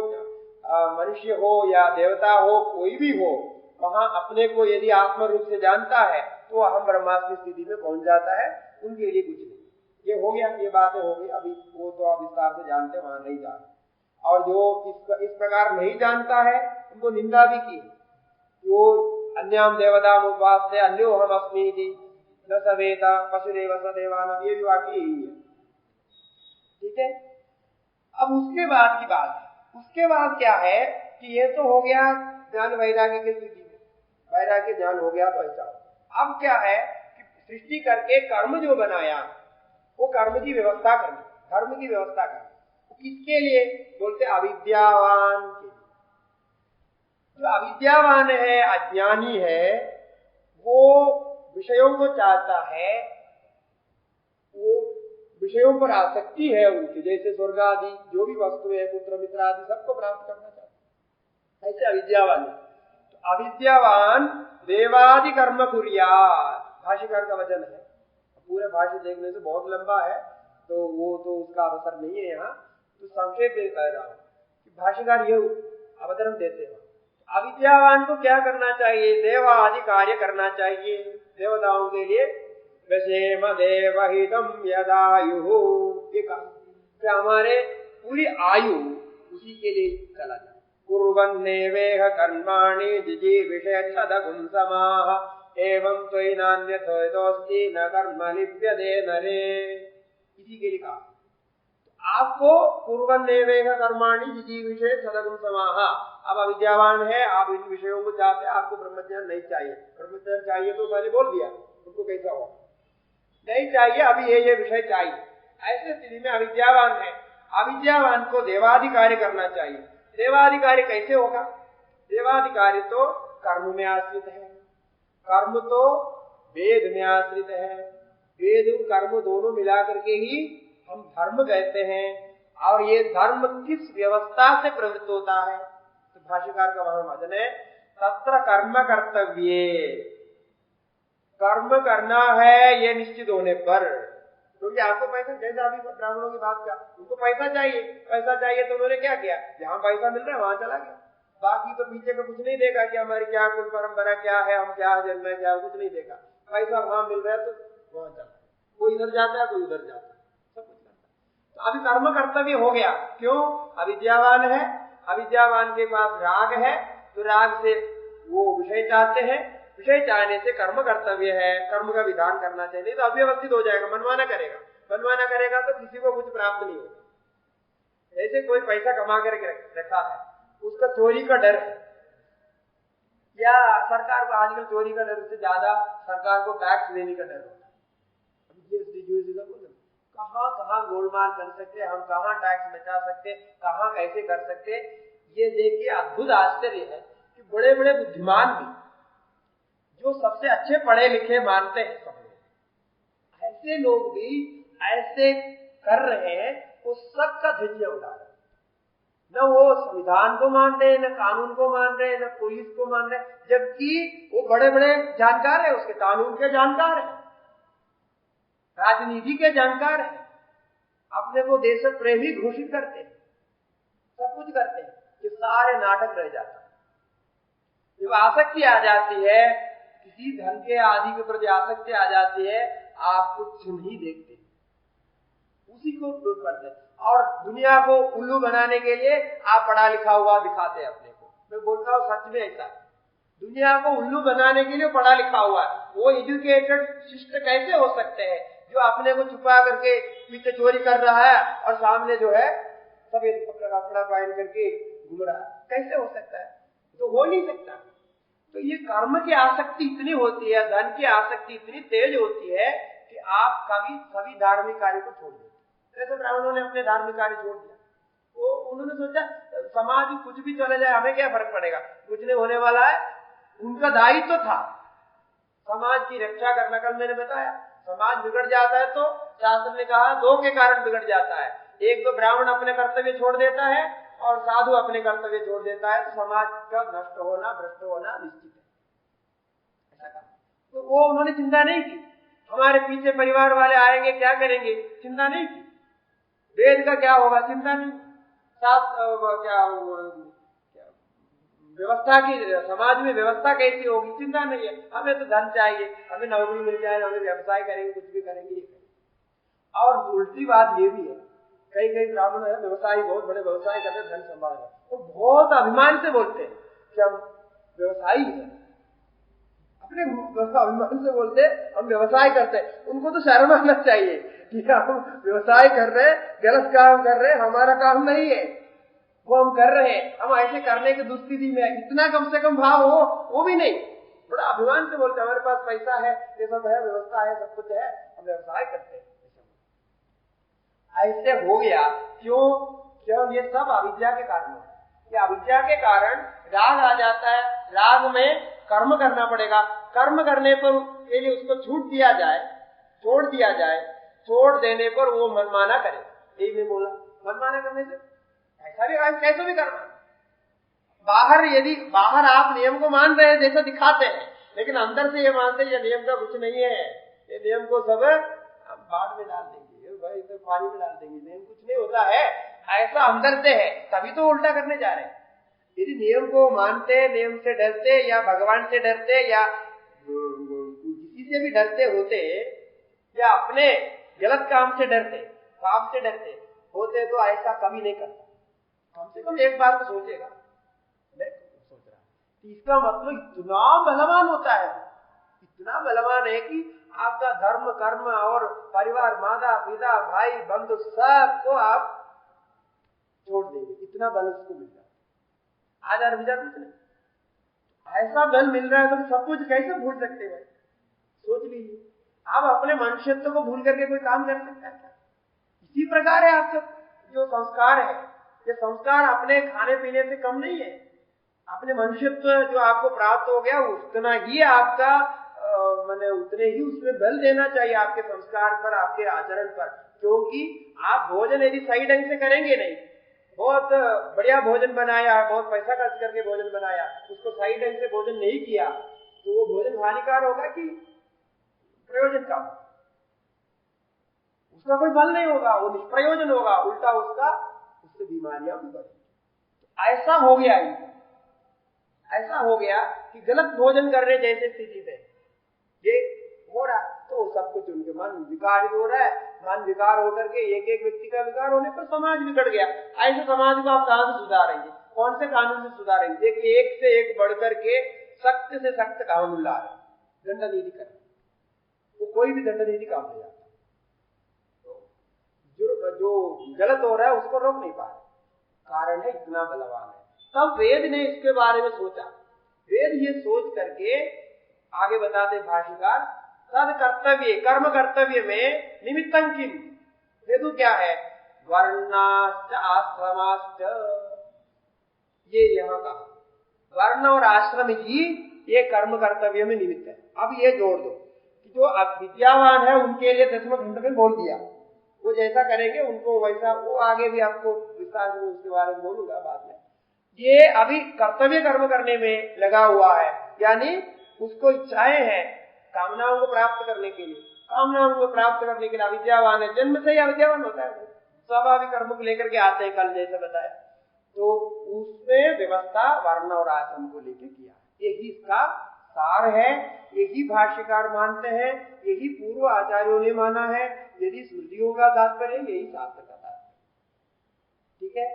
Speaker 1: मनुष्य हो या देवता हो, कोई भी हो, वहां अपने को यदि आत्म रूप से जानता है तो अहम ब्रह्मास्मि स्थिति में पहुंच जाता है, उनके लिए कुछ नहीं। ये हो गया, ये बातें हो गई, अभी वो तो आप विस्तार से जानते, वहां नहीं जानते। और जो इस प्रकार नहीं जानता है उनको निंदा भी की, जो अन्याम देवताम उपास्ते अन्यो हम अस्मीति न सवेता पशुरेव सदेवानाम, ये भी वाक्य यही है। ठीक है, अब उसके बाद की बात है। उसके बाद क्या है कि ये तो हो गया ज्ञान वैराग्य की स्थिति में, वैराग्य ज्ञान हो गया तो ऐसा। अब क्या है कि सृष्टि करके कर्म जो बनाया वो कर्म की व्यवस्था करनी, धर्म की व्यवस्था करनी, किसके लिए बोलते? अविद्यावान के लिए। जो अविद्यावान है, अज्ञानी है, वो विषयों को चाहता है, वो विषयों पर आसक्ति है उनकी, जैसे स्वर्ग आदि जो भी वस्तु है, पुत्र मित्र आदि सबको प्राप्त करना चाहता है, ऐसे अविद्यावान। तो अविद्यावान देवादि कर्म कुर्यात्, भाष्यकार का वचन है। पूरे भाष्य देखने से बहुत लंबा है, तो वो तो उसका अवसर नहीं है यहाँ, तो संक्षेप में कह रहा हूं कि भाष्यकार ये अवतरण देते हैं। अविद्यावान को क्या करना चाहिए? देवादि कार्य करना चाहिए, देवताओं के लिए वशेम देवहितम यदायु, ये कहा कि हमारे पूरी आयु उसी के लिए चला जाए। कुर्वन्नेवेह कर्माणि जिजीविषेच्छदगुं समाः एवं त्वयि नान्यथोस्ति न कर्म लिप्यते नरे, इसी के लिए कहा। आपको कुर्वन्नेवेह कर्माणि जिजीविषेच्छदगुं समाः, अब अविद्यावान है, आप इन विषयों को चाहते हैं, आपको ब्रह्मज्ञान नहीं चाहिए। ब्रह्मज्ञान चाहिए तो पहले बोल दिया, उनको कैसा हो नहीं चाहिए, अभी ये विषय चाहिए। ऐसे स्थिति में अविद्यावान है, अविद्यावान को देवाधिकारी करना चाहिए। देवाधिकारी कैसे होगा? देवाधिकारी तो कर्म में आश्रित है, कर्म तो वेद में आश्रित है, वेद कर्म दोनों मिलाकर के ही हम धर्म कहते हैं। और ये धर्म किस व्यवस्था से प्रवृत्त होता है? तो भाष्यकार का वहां वचन है, तत्र कर्म कर्तव्ये, कर्म करना है ये निश्चित होने पर। क्योंकि आपको पैसा, जैसे अभी ब्राह्मणों की बात का, उनको पैसा चाहिए, पैसा चाहिए तो उन्होंने क्या किया, जहां पैसा मिल रहा है वहां चला गया, बाकी तो पीछे का कुछ नहीं देखा कि हमारी क्या कुल परंपरा क्या है, हम क्या जन्म है क्या, कुछ नहीं देखा। पैसा वहां मिल रहा है तो वहां चला, कोई इधर जाता है कोई उधर जाता है, सब कुछ करता है। तो अभी कर्म कर्तव्य हो गया, क्यों? अविद्यावान है, अविद्यावान के पास राग है, तो राग से वो विषय चाहते हैं, विषय चाहने से कर्म कर्तव्य है, कर्म का विधान करना चाहिए, तो अव्यवस्थित हो जाएगा, मनमाना करेगा, मनमाना करेगा तो किसी को कुछ प्राप्त नहीं होगा। ऐसे कोई पैसा कमा करके रखा है, उसका चोरी का डर है, या सरकार को आजकल चोरी का डर से ज्यादा सरकार को टैक्स देने का डर होता है। कहाँ कहाँ गोलमाल कर सकते, हम कहाँ टैक्स बचा सकते, कहाँ कैसे कर सकते, ये देखिए अद्भुत आश्चर्य है कि बड़े बड़े बुद्धिमान भी, जो सबसे अच्छे पढ़े लिखे मानते हैं सब लोग, ऐसे लोग भी ऐसे कर रहे हैं, वो सबका ध्वजिया उड़ा रहे हैं। न वो संविधान को मान रहे, न कानून को मान रहे, न पुलिस को मान रहे, जबकि वो बड़े बड़े जानकार है, उसके कानून के जानकार है, राजनीति के जानकार है, अपने को देश प्रेमी घोषित करते हैं, सब कुछ करते हैं, कि सारे नाटक रह जाते हैं। जब आसक्ति आ जाती है, किसी धन के आदि के प्रति आसक्ति आ जाती है, आप कुछ नहीं देखते, उसी को टूट पड़ते हैं। और दुनिया को उल्लू बनाने के लिए आप पढ़ा लिखा हुआ दिखाते हैं अपने को। मैं बोलता हूँ सच में ऐसा, दुनिया को उल्लू बनाने के लिए पढ़ा लिखा हुआ है। वो एजुकेटेड शिष्ट कैसे हो सकते हैं जो अपने को छुपा करके पीछे चोरी कर रहा है और सामने जो है सफेद कपड़ा पहन करके घूम रहा है? कैसे हो सकता है? तो हो नहीं सकता। तो ये कर्म की आसक्ति इतनी होती है, धन की आसक्ति इतनी तेज होती है कि आप कभी सभी धार्मिक कार्य को छोड़ देते। जैसे ब्राह्मणों ने अपने धार्मिक कार्य छोड़ दिया, वो उन्होंने सोचा समाज कुछ भी चले जाए हमें क्या फर्क पड़ेगा, कुछ नहीं होने वाला है। उनका दायित्व तो था समाज की रक्षा करना। कल मैंने बताया समाज बिगड़ जाता है तो शास्त्र ने कहा दो के कारण बिगड़ जाता है, एक तो ब्राह्मण अपने कर्तव्य छोड़ देता है और साधु अपने कर्तव्य छोड़ देता है, तो समाज का नष्ट होना, भ्रष्ट होना निश्चित है। ऐसा कहा। तो वो उन्होंने चिंता नहीं की, हमारे पीछे परिवार वाले आएंगे क्या करेंगे, चिंता नहीं की। वेद का क्या होगा, चिंता नहीं। क्या व्यवस्था की, समाज में व्यवस्था कैसी होगी, चिंता नहीं है। हमें तो धन चाहिए, हमें नौकरी मिल जाए, हमें व्यवसाय करेंगे, कुछ भी करेंगे। और उल्टी बात ये भी है, कई कई ब्राह्मण है व्यवसायी, बहुत बड़े व्यवसाय करते, धन संभाल रहे, तो बहुत अभिमान से बोलते हैं कि हम व्यवसायी हैं, अपने अभिमान से बोलते हम व्यवसाय करते हैं। उनको तो शर्म आना चाहिए कि हम व्यवसाय कर रहे हैं, गलत काम कर रहे हैं, हमारा काम नहीं है, वो हम कर रहे हैं, हम ऐसे करने की दुस्थिति में है, इतना कम से कम भाव हो, वो भी नहीं। बड़ा अभिमान से बोलते हमारे पास पैसा है, ये सब है, व्यवस्था है, सब कुछ है, हम व्यवसाय करते हैं। ऐसे हो गया क्यों? क्यों? ये सब अविद्या के कारण है। ये अविद्या के कारण राग आ जाता है, राग में कर्म करना पड़ेगा, कर्म करने पर के लिए उसको छूट दिया जाए, छोड़ दिया जाए, छोड़ देने पर वो मनमाना करे। यही मैं बोला, मनमाना करने से ऐसा भी कैसे भी करना। बाहर यदि बाहर आप नियम को मान रहे हैं जैसा दिखाते हैं, लेकिन अंदर से ये मानते हैं ये नियम का कुछ नहीं है, ये नियम को सब बाढ़ में डाल देंगे, भाई तो पानी में डाल देंगे, नियम कुछ नहीं होता है, ऐसा अंदर से है, तभी तो उल्टा करने जा रहे हैं। यदि नियम को मानते, नियम से डरते, या भगवान से डरते, या किसी से भी डरते होते, या अपने गलत काम से डरते, पाप से डरते होते तो ऐसा कभी नहीं करता। कम से कम एक बार तो सोचेगा, मैं सोच रहा। इसका मतलब इतना बलवान होता है, इतना बलवान है कि आपका धर्म कर्म और परिवार, माता पिता भाई बंधु सबको आप छोड़ देंगे, इतना बल उसको मिल रहा है। आज और विचार कुछ नहीं, ऐसा बल मिल रहा है तो सब कुछ कैसे भूल सकते हैं? सोच लीजिए, आप अपने मनुष्यत्व को भूल करके कोई काम कर सकते हैं क्या? इसी प्रकार है आपका जो संस्कार है, ये संस्कार अपने खाने पीने से कम नहीं है। अपने मनुष्यत्व जो आपको प्राप्त हो गया उतना ही आपका मैंने उतने ही उसमें बल देना चाहिए आपके संस्कार पर, आपके आचरण पर। क्योंकि आप भोजन यदि सही ढंग से करेंगे नहीं, बहुत बढ़िया भोजन बनाया, बहुत पैसा खर्च करके भोजन बनाया, उसको सही ढंग से भोजन नहीं किया तो वो भोजन हानिकार होगा कि प्रयोजन का, उसका कोई फल नहीं होगा, वो निष्प्रयोजन होगा, उल्टा उससे बीमारियां भी बढ़ेंगी। ऐसा हो गया, ऐसा हो गया कि गलत भोजन करने जैसे स्थिति में ये हो रहा, तो सब कुछ उनके मन विकारित हो रहा है। मन विकार होकर के एक एक व्यक्ति का विकार होने पर समाज बिगड़ गया। ऐसे समाज को आप कहां से सुधारेंगे? कौन से कानून से सुधारेंगे? देखिए, एक से एक बढ़कर के सख्त से सख्त कानून ला रहे, दंड नीति कर, वो कोई भी दंड नीति काम नहीं आता। जो गलत हो रहा है उसको रोक नहीं पा रहे, कारण है इतना बलवान है। तब वेद ने इसके बारे में सोचा, वेद ये सोच करके आगे बताते भाष्यकार, तद कर्तव्य कर्म कर्तव्य में निमित्तं किम, हेतु क्या है? वर्णाश्च आश्रमाश्च, ये यहाँ का वर्ण और आश्रम ही ये कर्म कर्तव्य में निमित्त है। अब ये जोड़ दो कि जो विद्यावान है उनके लिए दसवें खंड में बोल दिया, वो जैसा करेंगे उनको वैसा, वो आगे भी आपको विस्तार से उसके बारे में बोलूंगा बाद में। ये अभी कर्तव्य कर्म करने में लगा हुआ है, यानी उसको इच्छाएं हैं कामनाओं को प्राप्त करने के लिए, कामनाओं को प्राप्त करने के लिए अविद्यावान है, जन्म से ही अविद्यावान होता है, स्वाभाविक कर्म को लेकर के आते हैं, कल जैसे बताया। तो उसमें व्यवस्था वर्ण और आश्रम को लेकर किया, यही इसका सार है, यही भाष्यकार मानते हैं, यही पूर्व आचार्यों ने माना है, यदि स्मृतियों का तात्पर्य यही शास्त्र का तात्पर्य। ठीक है,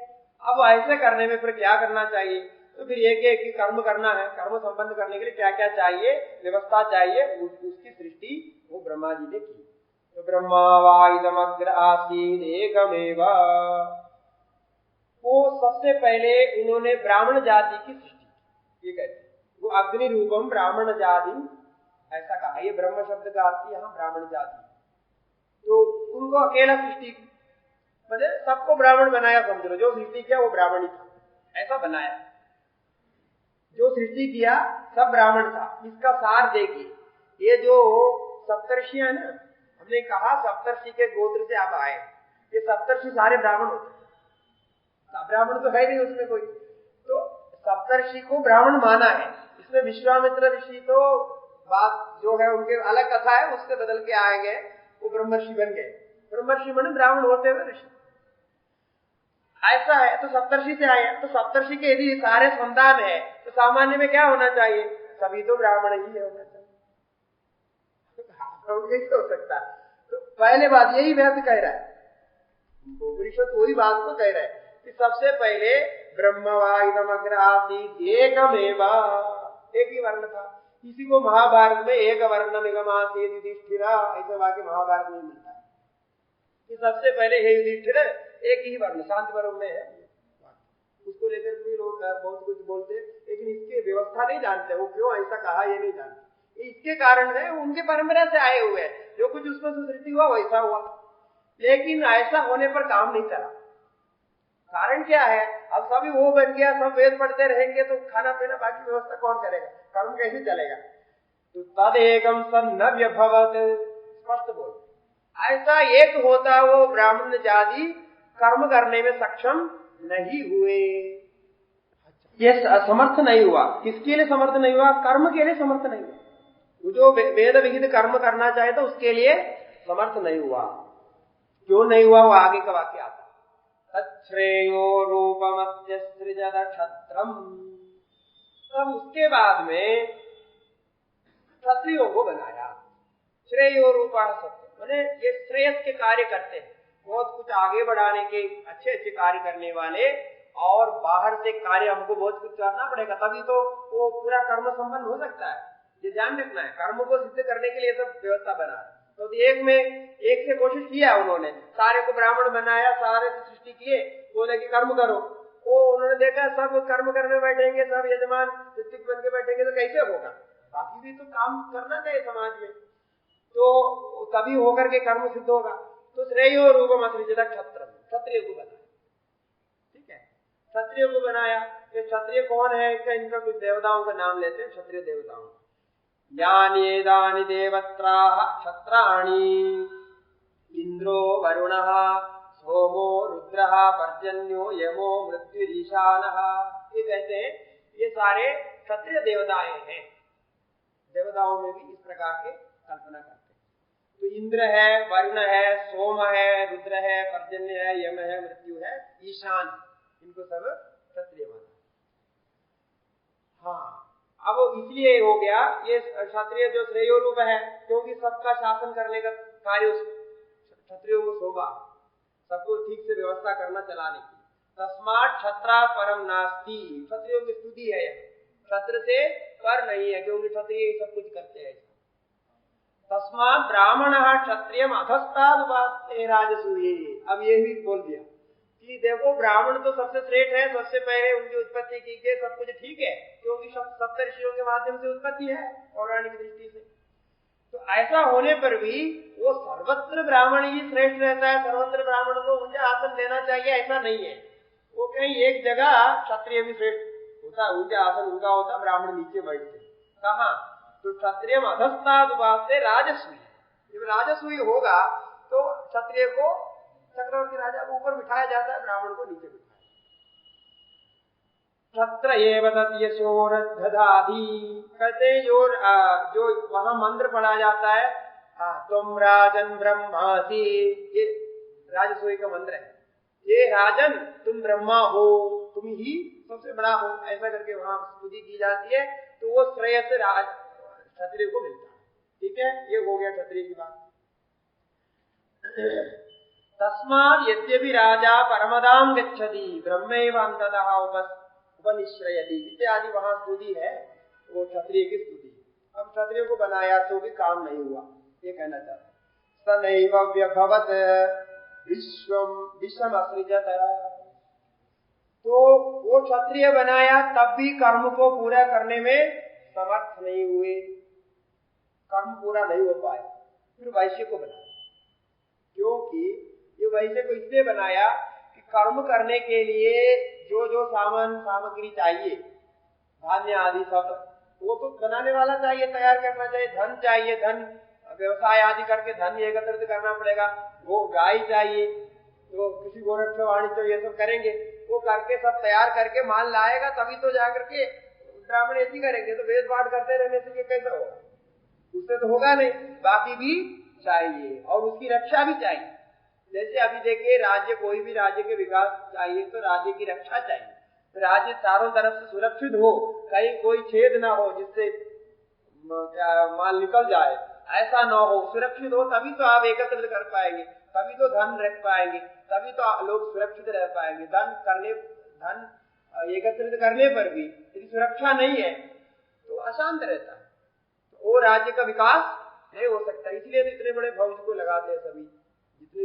Speaker 1: अब ऐसे करने में फिर क्या करना चाहिए? तो फिर एक एक कर्म करना है, कर्म संबंध करने के लिए क्या क्या चाहिए, व्यवस्था चाहिए, उसकी सृष्टि वो ब्रह्मा जी ने की। तो ब्रह्मा वाइदमग्र आसीद एकमेव, वो सबसे पहले उन्होंने ब्राह्मण जाति की सृष्टि की, ये कहते हैं वो अग्नि रूपम ब्राह्मण जाति, ऐसा कहा। ये ब्रह्म शब्द का अर्थ यहाँ ब्राह्मण जाति, तो उनको अकेला सृष्टि, मतलब सबको ब्राह्मण बनाया, समझ लो जो सृष्टि किया वो ब्राह्मण ही था, ऐसा बनाया। जो सृष्टि किया सब ब्राह्मण था। इसका सार देखिए, ये जो सप्तर्षि है ना, हमने कहा सप्तर्षि के गोत्र से आप आए, ये सप्तर्षि सारे ब्राह्मण होते हैं, ब्राह्मण तो है नहीं उसमें कोई, तो सप्तर्षि को ब्राह्मण माना है। इसमें विश्वामित्र ऋषि तो बात जो है उनके अलग कथा है, उससे बदल के आए गए, वो ब्रह्मर्षि बन गए। ब्रह्मर्षि माने ब्राह्मण होते हुए ऋषि, ऐसा है। तो सप्तर्षि से आए, तो सप्तर्षि के यदि सारे संतान है तो सामान्य में क्या होना चाहिए? सभी तो ब्राह्मण ही होना चाहिए, कैसे हो सकता है? तो पहले बात यही वेद कह रहा है, उपनिषद वही बात को कह रहा है कि सबसे पहले ब्रह्मवाइदमग्र आसीत् एकमेव, एक ही वर्ण था। इसी को महाभारत में एक वर्ण निगमासीत् युधिष्ठिरा, ऐसा वाक्य महाभारत में मिलता है कि सबसे पहले हे युधिष्ठिर एक ही वर्ण, शांति वर्ण में है, उसको लेकर भी लोग बहुत कुछ बोलते, लेकिन इसकी व्यवस्था नहीं जानते, वो क्यों ऐसा कहा ये नहीं जानते। इसके कारण है उनके परंपरा से आए हुए हैं, जो कुछ उसमें सुसृति हुआ वैसा हुआ, लेकिन ऐसा होने पर काम नहीं चला। कारण क्या है? अब सभी वो बन गया, सब वेद पढ़ते रहेंगे तो खाना पीना बाकी व्यवस्था कौन करेगा, कर्म कैसे चलेगा? तो तदेकम सन्नव्यभवत्, स्पष्ट बोल, ऐसा एक होता वो ब्राह्मण जाति कर्म करने में सक्षम नहीं हुए, ये समर्थ नहीं हुआ। किसके लिए समर्थ नहीं हुआ? कर्म के लिए समर्थ नहीं हुआ। वो जो वेद विहित कर्म करना चाहे तो उसके लिए समर्थ नहीं हुआ। क्यों नहीं हुआ? वो आगे का वाक्य आता, तच्छ्रेयो रूपमत्यसृजत क्षत्रम, तब उसके बाद में क्षत्रियों को बनाया। श्रेयो रूपा सत्य,
Speaker 2: मैंने ये श्रेयस के कार्य करते हैं, बहुत कुछ आगे बढ़ाने के अच्छे अच्छे कार्य करने वाले, और बाहर से कार्य हमको बहुत कुछ करना पड़ेगा तभी तो वो पूरा कर्म संपन्न हो सकता है। ये ध्यान रखना है, कर्म को सिद्ध करने के लिए सब व्यवस्था बना है। तो एक से कोशिश किया उन्होंने, सारे को ब्राह्मण बनाया, सारे को सृष्टि किए, बोले कि कर्म करो। वो उन्होंने देखा सब कर्म करने बैठेंगे, सब यजमान ऋतिक बन के बैठेंगे तो कैसे होगा, बाकी भी तो काम करना चाहिए समाज में, तो तभी होकर के कर्म सिद्ध होगा। तो श्रेयो रूपम असृजत क्षत्र, क्षत्रिय को बनाया। ठीक है, क्षत्रिय को बनाया। ये क्षत्रिय कौन है, इनका कुछ देवताओं का नाम लेते हैं, क्षत्रिय देवताओं। यान्येदानि देवत्राः क्षत्राणि इंद्रो वरुणः सोमो रुद्रः पर्जन्यो यमो मृत्युरीशानः। ये कहते हैं ये सारे क्षत्रिय देवताएं हैं। देवताओं में भी इस प्रकार के कल्पना करते हैं। तो इंद्र है, वरुण है, सोम है, रुद्र है, पर्जन्य है, यम है, मृत्यु है, ईशान, इनको सब क्षत्रिय माना। हाँ, अब इसलिए हो गया ये क्षत्रिय जो श्रेयो रूप है, क्योंकि सबका शासन करने का कार्य उस क्षत्रियों को शोभा, सबको ठीक से व्यवस्था करना चलाने की। तस्मात् क्षत्रा परम नास्ति, क्षत्रियों की स्तुति है, क्षत्र से पर नहीं है, क्योंकि क्षत्रिय सब कुछ करते हैं। तस्मात् ब्राह्मणः क्षत्रियम् अधस्तादुपासते राजसूये। अब ये भी बोल दिया कि देखो ब्राह्मण तो सबसे श्रेष्ठ है, सबसे पहले उनकी उत्पत्ति की गई, सब कुछ ठीक है, क्योंकि सप्तर्षियों के माध्यम से उत्पत्ति है पौराणिक दृष्टि से। तो ऐसा होने पर भी वो सर्वत्र ब्राह्मण ही श्रेष्ठ रहता है, सर्वत्र ब्राह्मण को ऊंचा आसन देना चाहिए, ऐसा नहीं है। वो कहीं एक जगह क्षत्रिय भी श्रेष्ठ होता, ऊंचा आसन उनका होता, ब्राह्मण नीचे बैठते। कहाँ? तो क्षत्रिय अधस्तादुपासते राजसूय। जब राजसूय होगा तो क्षत्रिय को, चक्रवर्ती राजा को ऊपर बिठाया जाता है, ब्राह्मण को नीचे बिठाया। क्षत्र एव तद्यशोर दधाधि, कहते जो वहां मंत्र पढ़ा जाता है, तुम राजन ब्रह्मासि, ये राजसूय का मंत्र है। ये राजन तुम ब्रह्मा हो, तुम ही सबसे बड़ा हो, ऐसा करके वहां स्तुति की जाती है। तो वो श्रेयस क्षत्रिय को मिलता है। ठीक है, ये हो गया क्षत्रिय की बात। तस्मात् यद्यपि राजा परमदाम गच्छति ब्रह्मैव अंततः उपनिश्रयति इत्यादि वहां स्तुति है, वो क्षत्रिय की स्तुति। अब क्षत्रिय को बनाया तो भी काम नहीं हुआ, ये कहना चाहते। स नैव व्यभवत् विश्वम असृजत, तो वो क्षत्रिय बनाया तब भी कर्म को पूरा करने में समर्थ नहीं हुए, कर्म पूरा नहीं हो पाया। फिर वैश्य को बनाया, क्योंकि ये वैश्य को इसलिए बनाया कि कर्म करने के लिए जो जो सामग्री चाहिए, धान्य आदि सब, वो तो बनाने वाला चाहिए, तैयार करना चाहिए। धन चाहिए, धन व्यवसाय आदि करके धन एकत्रित करना पड़ेगा। वो गाय चाहिए, तो किसी गोरक्ष वाणिज्य ये सब करेंगे, वो करके सब तैयार करके माल लाएगा, तभी तो जाकर के ब्राह्मण ऐसी करेंगे। तो वेद पाठ करते रहने से ये कैसा होगा, उससे तो होगा नहीं। बाकी भी चाहिए और उसकी रक्षा भी चाहिए। जैसे अभी देखिए, राज्य, कोई भी राज्य के विकास चाहिए तो राज्य की रक्षा चाहिए, तो राज्य चारों तरफ से सुरक्षित हो, कहीं कोई छेद ना हो जिससे माल निकल जाए, ऐसा ना हो, सुरक्षित हो, तभी तो आप एकत्रित कर पाएंगे, तभी तो धन रख पाएंगे, तभी तो लोग सुरक्षित रह पाएंगे। धन एकत्रित करने पर भी यदि सुरक्षा नहीं है तो अशांत रहता है, तो वो राज्य का विकास नहीं हो सकता। इसलिए तो इतने बड़े फौज को लगाते हैं सभी, जितने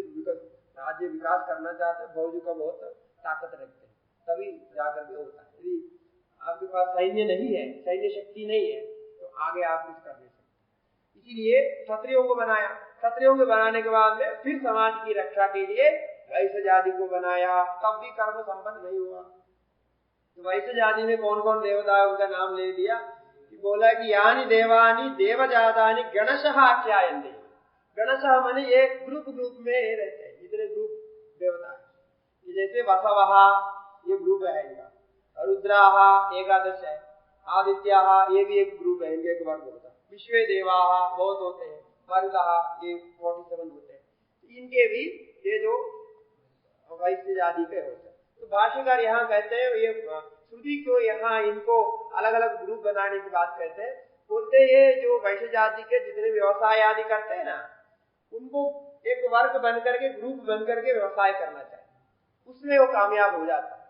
Speaker 2: राज्य विकास करना चाहते हैं, फौज का बहुत ताकत रखते हैं, तभी जाकर के होता है। यदि आपके पास सैन्य नहीं है, सैन्य शक्ति नहीं है, तो आगे आप कुछ कर नहीं सकते। इसीलिए क्षत्रियों को बनाया। क्षत्रियों को बनाने के बाद में फिर समाज की रक्षा के लिए वैश्य जाति को बनाया, तब भी कर्म संपन्न नहीं हुआ। तो वैश्य जाति में कौन कौन देवता है उनका नाम ले दिया कि बोला कि यानी देवानी देवजातानि गणशः आख्यायन्ते। गणशः माने ये ग्रुप में रहते हैं, इतने ग्रुप देवता है। जैसे वसवः ये ग्रुप है इनका, रुद्राः एकादश है, आदित्याः ये भी एक ग्रुप है, इनके एक वर्ग होता है। विश्वे देवाः बहुत होते हैं, वर्गः ये 47 होते हैं। इनके भी ये जो वैश्य जाति के होते हैं। तो भाष्यकार यहाँ कहते हैं, ये श्रुति क्यों यहाँ इनको अलग अलग ग्रुप बनाने की बात कहते हैं, बोलते ये जो वैश्य जाति के जितने व्यवसाय आदि करते हैं ना, उनको एक वर्ग बन करके, ग्रुप बन करके व्यवसाय करना चाहिए, उसमें वो कामयाब हो जाता है,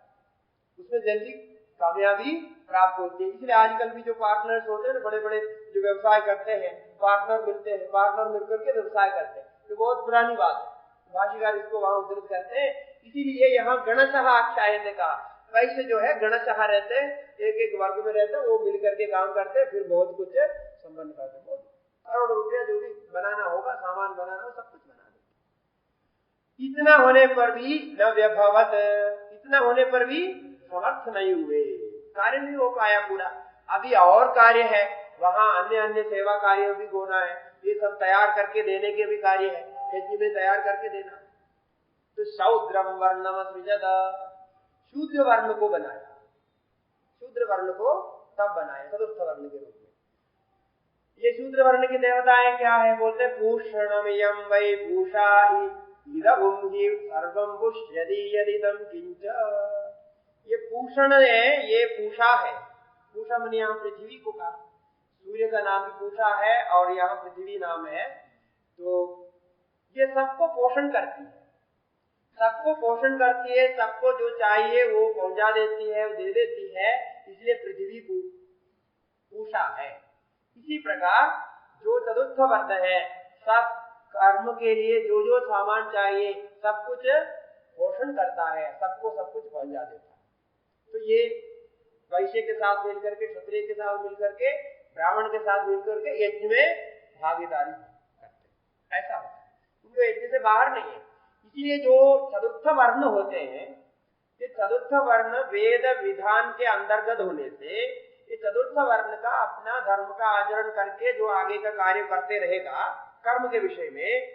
Speaker 2: उसमें जल्दी कामयाबी प्राप्त होती है। इसलिए आजकल भी जो पार्टनर्स होते हैं ना, बड़े बड़े जो व्यवसाय करते हैं, पार्टनर मिलते हैं, पार्टनर मिलकर के व्यवसाय करते हैं, तो बहुत पुरानी बात है, भाष्यकार इसको वहां उद्धृत करते हैं। इसीलिए यहाँ गणशः आख्यायन ने कहा, वैसे जो है गणशः रहते हैं, एक एक वर्ग में रहते हैं, वो मिल करके काम करते हैं, फिर बहुत कुछ संबंध करते हैं, बहुत करोड़ रुपया जो भी बनाना होगा, सामान बनाना हो, सब कुछ बना देते। इतना होने पर भी न व्यभवत, इतना होने पर भी समर्थ नहीं हुए, कार्य नहीं हो पाया पूरा। अभी और कार्य है, वहां अन्य अन्य सेवा कार्य भी होना है, ये सब तैयार करके देने के भी कार्य है, खेती में तैयार करके देना। तो शूद्रम वर्णम सृजत, शूद्र वर्ण को बनाया, शूद्र वर्ण को तब बनाया चतुर्थ वर्ण के रूप में। ये शूद्र वर्ण की देवताएं क्या है, बोलते पूषणमयम वै पूषा इदं हि सर्वं पुष्यति यदिदं किंच। ये पूषण है, ये पूषा है, पूषा माने यहाँ पृथ्वी को कहा, सूर्य का नाम भी पूषा है और यहाँ पृथ्वी नाम है। तो ये सबको पोषण करती है, सबको पोषण करती है, सबको जो चाहिए वो पहुंचा देती है, वो दे देती है, इसलिए पृथ्वी पूषा है। इसी प्रकार जो चतुर्थ वर्ण है, सब कर्म के लिए जो जो सामान चाहिए सब कुछ पोषण करता है, सबको सब कुछ पहुंचा देता है। तो ये वैश्य के साथ मिलकर के, क्षत्रिय के साथ मिलकर के, ब्राह्मण के साथ मिलकर के यज्ञ में भागीदारी करते हैं, ऐसा होता है, उनको यज्ञ से बाहर नहीं है। इसलिए जो चतुर्थ वर्ण होते हैं, ये चतुर्थ वर्ण वेद विधान के अंतर्गत होने से ये चतुर्थ वर्ण का अपना धर्म का आचरण करके जो आगे का कार्य करते रहेगा कर्म के विषय में,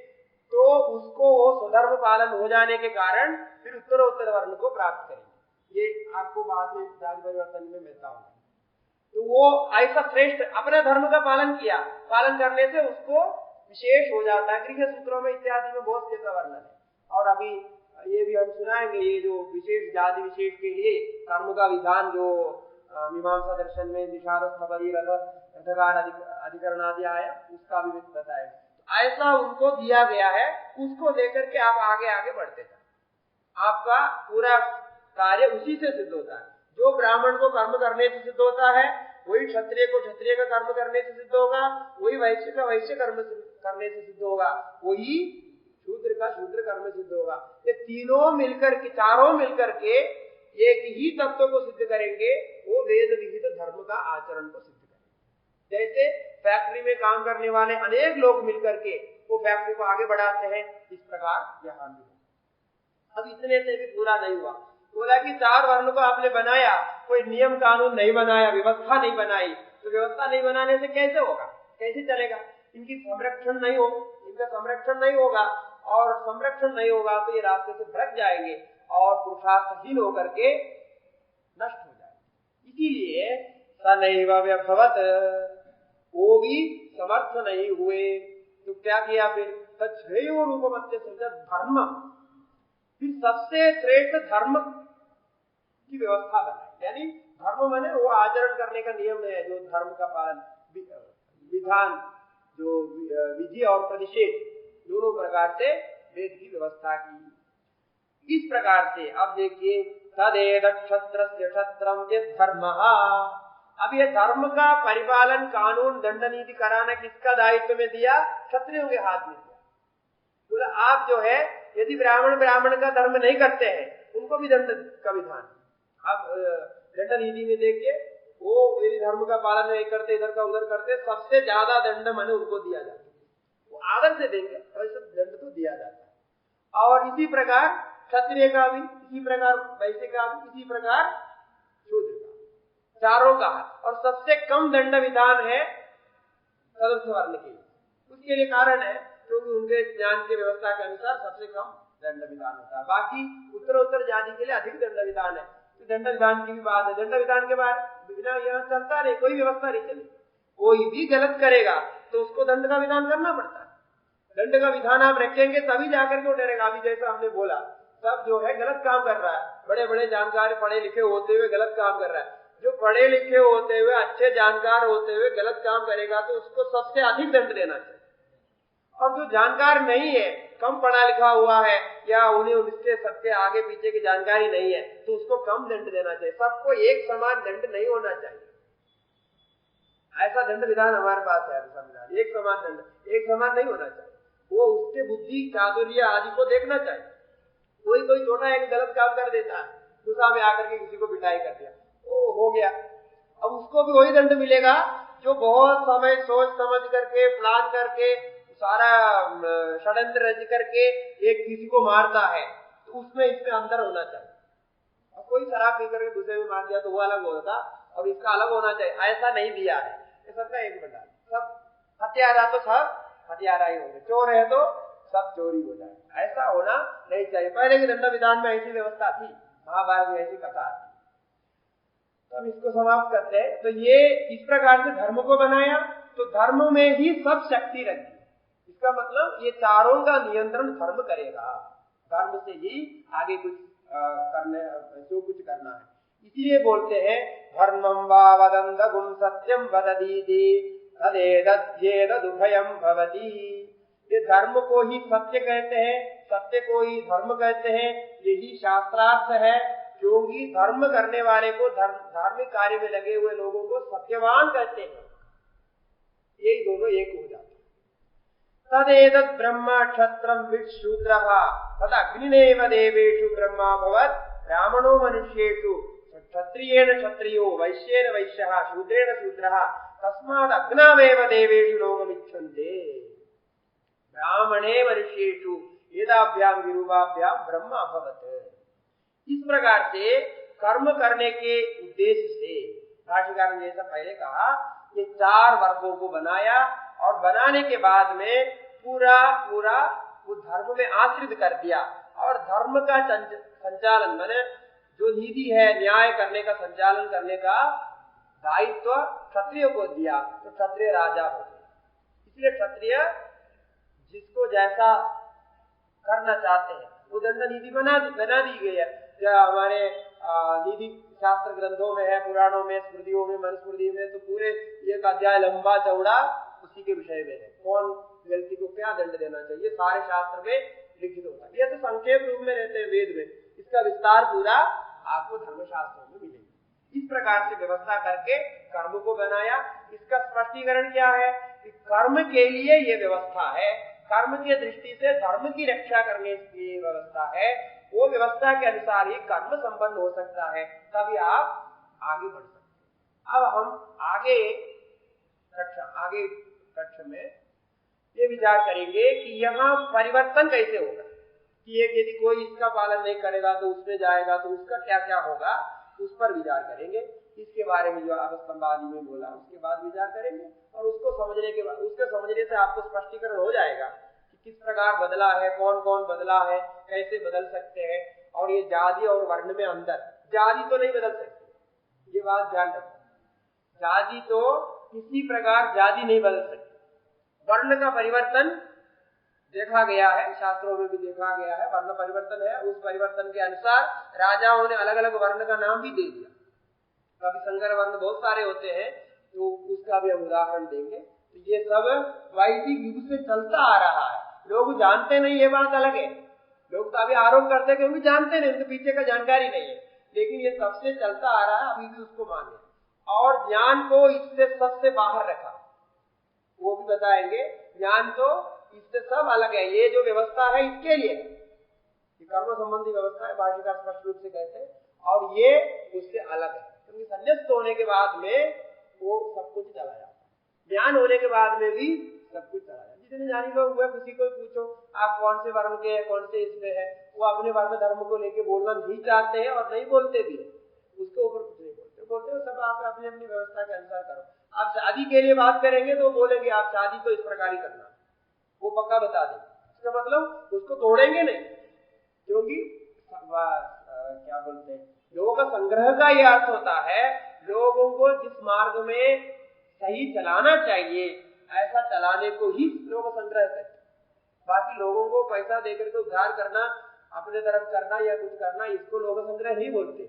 Speaker 2: तो उसको वो स्वधर्म पालन हो जाने के कारण फिर उत्तरोत्तर वर्ण को प्राप्त करेंगे। ये आपको बाद में जाति परिवर्तन में मिलता होगा। तो वो ऐसा श्रेष्ठ अपना धर्म का पालन किया, पालन करने से उसको विशेष हो जाता है। गृह सूत्रों में इत्यादि में बहुत से वर्णन है, और अभी ये भी हम सुनाएंगे, ये जो विशेष जाति विशेष के लिए कर्म का विधान जो मीमांसा दर्शन में निषाद स्थपति रथकार अधिकरण आदि आया, उसका भी बताया। ऐसा उनको दिया गया है, उसको लेकर के आप आगे आगे बढ़ते जाए, आपका पूरा कार्य उसी से सिद्ध होता है। जो ब्राह्मण को कर्म करने से सिद्ध होता है, वही क्षत्रिय को क्षत्रिय का कर्म करने से सिद्ध होगा, वही वैश्य का वैश्य कर्म करने से सिद्ध होगा, वही शूद्र का शूद्र कर्म सिद्ध होगा। ये तीनों मिलकर के, चारों मिलकर के एक ही तत्व को सिद्ध करेंगे, वो वेद विहित धर्म का आचरण को सिद्ध करेंगे। जैसे फैक्ट्री में काम करने वाले अनेक लोग मिलकर के वो फैक्ट्री को आगे बढ़ाते हैं, इस प्रकार यहाँ भी। अब इतने से भी पूरा नहीं हुआ, बोला कि चार वर्ण को आपने बनाया, कोई नियम कानून नहीं बनाया, व्यवस्था नहीं बनाई, तो व्यवस्था नहीं बनाने से कैसे होगा, कैसे चलेगा? इनकी संरक्षण नहीं हो, इनका संरक्षण नहीं होगा, और संरक्षण नहीं होगा तो ये रास्ते से भटक जाएंगे और पुरुषार्थहीन होकर के नष्ट हो जाएंगे। इसीलिए सनैव व्यभवत, वो भी समर्थ नहीं हुए। तो क्या किया फिर? तच्छ्रेयो रूपमत्य सृजत धर्म, फिर सबसे श्रेष्ठ धर्म की व्यवस्था बनाई। यानी धर्म माने वो आचरण करने का नियम है, जो धर्म का पालन, विधान, जो विधि और प्रतिषेध दोनों प्रकार से वेद की व्यवस्था की। इस प्रकार से अब देखिए, तदेद क्षत्रस्य क्षत्रम धर्मः। अब ये धर्म का परिपालन, कानून, दंड नीति कराना किसका दायित्व में दिया? क्षत्रियों के हाथ में दिया। बोला आप जो है, यदि ब्राह्मण का धर्म नहीं करते हैं, उनको भी दंड का विधान। अब दंड नीति में देखिए, वो यदि धर्म का पालन नहीं करते, इधर का उधर करते, सबसे ज्यादा दंड माने उनको दिया जाता है। वो आदर से देंगे, वैसे दंड तो दिया जाता है। और इसी प्रकार क्षत्रिय का भी, इसी प्रकार वैश्य का भी, इसी प्रकार शूद्र का, चारों का। और सबसे कम दंड विधान है चतुर्थ वर्ण के। उसके लिए कारण है क्योंकि उनके ज्ञान की व्यवस्था के अनुसार सबसे कम दंड विधान होता है। बाकी उत्तरोत्तर जाति के लिए अधिक दंड विधान है। तो दंड विधान की भी बात है। दंड विधान के बाद बिना यहाँ चलता नहीं, कोई व्यवस्था नहीं चली। कोई भी गलत करेगा तो उसको दंड का विधान करना पड़ता है। दंड का विधान आप रखेंगे तभी जाकर के डरेगा। अभी जैसा हमने बोला, सब जो है गलत काम कर रहा है, बड़े बड़े जानकार पढ़े लिखे होते हुए गलत काम कर रहा है। जो पढ़े लिखे होते हुए, अच्छे जानकार होते हुए गलत काम करेगा तो उसको सबसे अधिक दंड देना चाहिए। और जो जानकार नहीं है, कम पढ़ा लिखा हुआ है, या उन्हें उसके सबके आगे पीछे की जानकारी नहीं है, तो उसको कम दंड देना चाहिए। सबको एक समान दंड नहीं होना चाहिए। ऐसा दंड विधान हमारे पास है संविधान, एक समान दंड, एक समान नहीं होना चाहिए। वो उसके बुद्धि चातुर्य आदि को देखना चाहिए। कोई छोटा एक गलत काम कर देता है, दूसरा में आकर के किसी को पिटाई कर दिया, वो हो गया, अब उसको भी वही दंड मिलेगा जो बहुत समय सोच समझ करके प्लान करके सारा षड्यंत्र रच करके एक किसी को मारता है, तो उसमें इसमें अंतर होना चाहिए। अब कोई शराब पी करके दूसरे में मार दिया तो वो अलग होता और इसका अलग होना चाहिए, ऐसा नहीं दिया है। ये सबका एक बंडा, सब हत्यारा तो सब हत्यारा ही होंगे, चोर है तो सब चोरी हो जाए, ऐसा होना नहीं चाहिए। पहले के दंड विधान में ऐसी व्यवस्था थी, महाभारत में ऐसी कथा थी। अब इसको समाप्त करते हैं। तो ये इस प्रकार से धर्म को बनाया, तो धर्म में ही सब शक्ति रखी। इसका मतलब ये चारों का नियंत्रण धर्म करेगा, धर्म से ही आगे कुछ करने जो कुछ करना है। इसीलिए बोलते हैं धर्मं वा वदन्त गुण सत्यम वददीति तदेतद्येतदुभयं भवति। ये धर्म को ही सत्य कहते हैं, सत्य को ही धर्म कहते हैं, यही शास्त्रार्थ है। क्योंकि धर्म करने वाले को, धार्मिक कार्य में लगे हुए लोगों को सत्यवान कहते हैं। यही दोनों एक हो जाते हैं। तदेतद् ब्रह्म क्षत्रं विशूद्रः तदग्निनेव देवेषु ब्रह्मा भवत् ब्राह्मणो मनुष्येषु क्षत्रियेण क्षत्रियो वैश्येन वैश्यः शूद्रेण शूद्रः तस्माद् अग्नावेव देवेषु लोकमिच्छन्ते। ब्राह्मणे मनुष्येषु वेदाभ्यां विरूपाभ्यां ब्रह्म अभवत्। इस प्रकार से कर्म करने के उद्देश्य से भाष्यकार ने जैसा पहले कहा, ये चार वर्गों को बनाया और बनाने के बाद में पूरा वो धर्म में आश्रित कर दिया। और धर्म का संचालन माने जो नीति है, न्याय करने का, संचालन करने का दायित्व क्षत्रिय को दिया, तो क्षत्रिय राजा हो गए। इसलिए क्षत्रिय जिसको जैसा करना चाहते हैं वो दंड नीति बना दी गई है। जो हमारे नीति शास्त्र ग्रंथों में है, पुराणों में, स्मृतियों में, मनुस्मृति में, तो पूरे एक अध्याय लंबा चौड़ा उसी के विषय में है, कौन व्यक्ति को क्या दंड देना चाहिए, सारे शास्त्र में लिखित होता है। ये तो संक्षेप रूप में रहते हैं वेद में, इसका विस्तार पूरा आपको धर्मशास्त्रों में मिलेगा। इस प्रकार से व्यवस्था करके कर्म को बनाया। इसका स्पष्टीकरण क्या है कि कर्म के लिए ये व्यवस्था है, कर्म की दृष्टि से धर्म की रक्षा करने की व्यवस्था है। वो व्यवस्था के अनुसार ही कर्म संपन्न हो सकता है, तभी आप आगे बढ़ सकते हैं। अब हम आगे कक्षा में ये विचार करेंगे कि यहाँ परिवर्तन कैसे होगा, कि एक यदि कोई इसका पालन नहीं करेगा तो उसमें जाएगा, तो उसका क्या क्या होगा, उस पर विचार करेंगे। इसके बारे में जो अवस्थंबादी में बोला उसके बाद विचार करेंगे, और उसको समझने के बाद, उसके समझने से आपको स्पष्टीकरण हो जाएगा कि किस प्रकार बदला है, कौन कौन बदला है, कैसे बदल सकते हैं। और ये जाति और वर्ण में अंतर, जाति तो नहीं बदल सकते, ये बात ध्यान रखो, जाति तो किसी प्रकार जाति नहीं बदल सकती। वर्ण का परिवर्तन देखा गया है, शास्त्रों में भी देखा गया है, वर्ण परिवर्तन है। उस परिवर्तन के अनुसार राजाओं ने अलग अलग वर्ण का नाम भी दे दिया। कभी संकर वर्ण बहुत सारे होते हैं, तो उसका भी हम उदाहरण देंगे। तो ये सब वैदिक युग से चलता आ रहा है, लोग जानते नहीं, ये बात अलग है। लोग तो अभी आरोप करते हैं क्योंकि जानते नहीं, उनके पीछे का जानकारी नहीं है, लेकिन ये सबसे चलता आ रहा है, अभी भी उसको माने। और ज्ञान को इससे सबसे बाहर रखा, वो भी बताएंगे। ज्ञान तो इससे सब अलग है, ये जो व्यवस्था है इसके लिए कर्म संबंधी व्यवस्था है, भाष्यकार स्पष्ट रूप से कहते हैं, और ये उससे अलग है। क्योंकि संन्यास्त होने के बाद में वो सब कुछ चला जाता है, ज्ञान होने के बाद में भी सब कुछ चला जाता है। जितने ज्ञानी लोग हुए, किसी को पूछो आप कौन से वर्ण के हैं, कौन से इसमें है, वो अपने वर्ण धर्म को लेके बोलना नहीं चाहते हैं और नहीं बोलते भी, उसके ऊपर कुछ नहीं बोलते हो सब आप अपनी अपनी व्यवस्था के अनुसार करो। आप शादी के लिए बात करेंगे तो बोलेंगे आप शादी तो इस प्रकार ही करना, वो पक्का बता देंगे। इसका मतलब उसको तोड़ेंगे नहीं, क्योंकि क्या बोलते हैं, लोगों का संग्रह का यह अर्थ होता है लोगों को जिस मार्ग में सही चलाना चाहिए ऐसा चलाने को ही लोग संग्रह करते। बाकी लोगों को पैसा देकर के उद्धार करना, अपने तरफ करना या कुछ करना, इसको लोग संग्रह नहीं बोलते।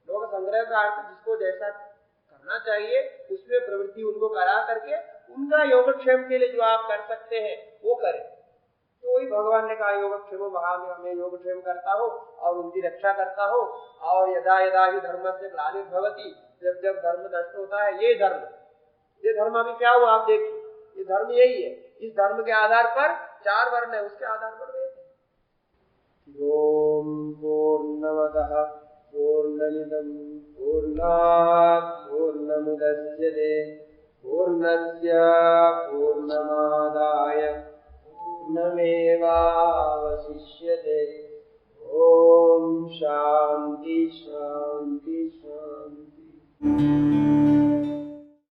Speaker 2: लोग संग्रह का अर्थ जिसको जैसा करना चाहिए उसमें प्रवृत्ति उनको करा करके उनका योगक्षेम के लिए जो आप कर सकते हैं वो करें। तो वही भगवान ने कहा योगक्षेमो महामि, हमें योगक्षेम करता हो और उनकी रक्षा करता हो। और यदा यदा ही धर्म से ग्लानिर्भवति, जब जब धर्म नष्ट होता है, ये धर्म अभी क्या हुआ आप देखिए, ये धर्म यही है। इस धर्म के आधार पर 4 वर्ण है, उसके आधार पर वेद है। ओम पूर्णमदः पूर्णमिदं पूर्णात् पूर्णमुदच्यते पूर्णस्य पूर्णमादाय पूर्णमेवावशिष्यते। ओम शांति शांति शांति।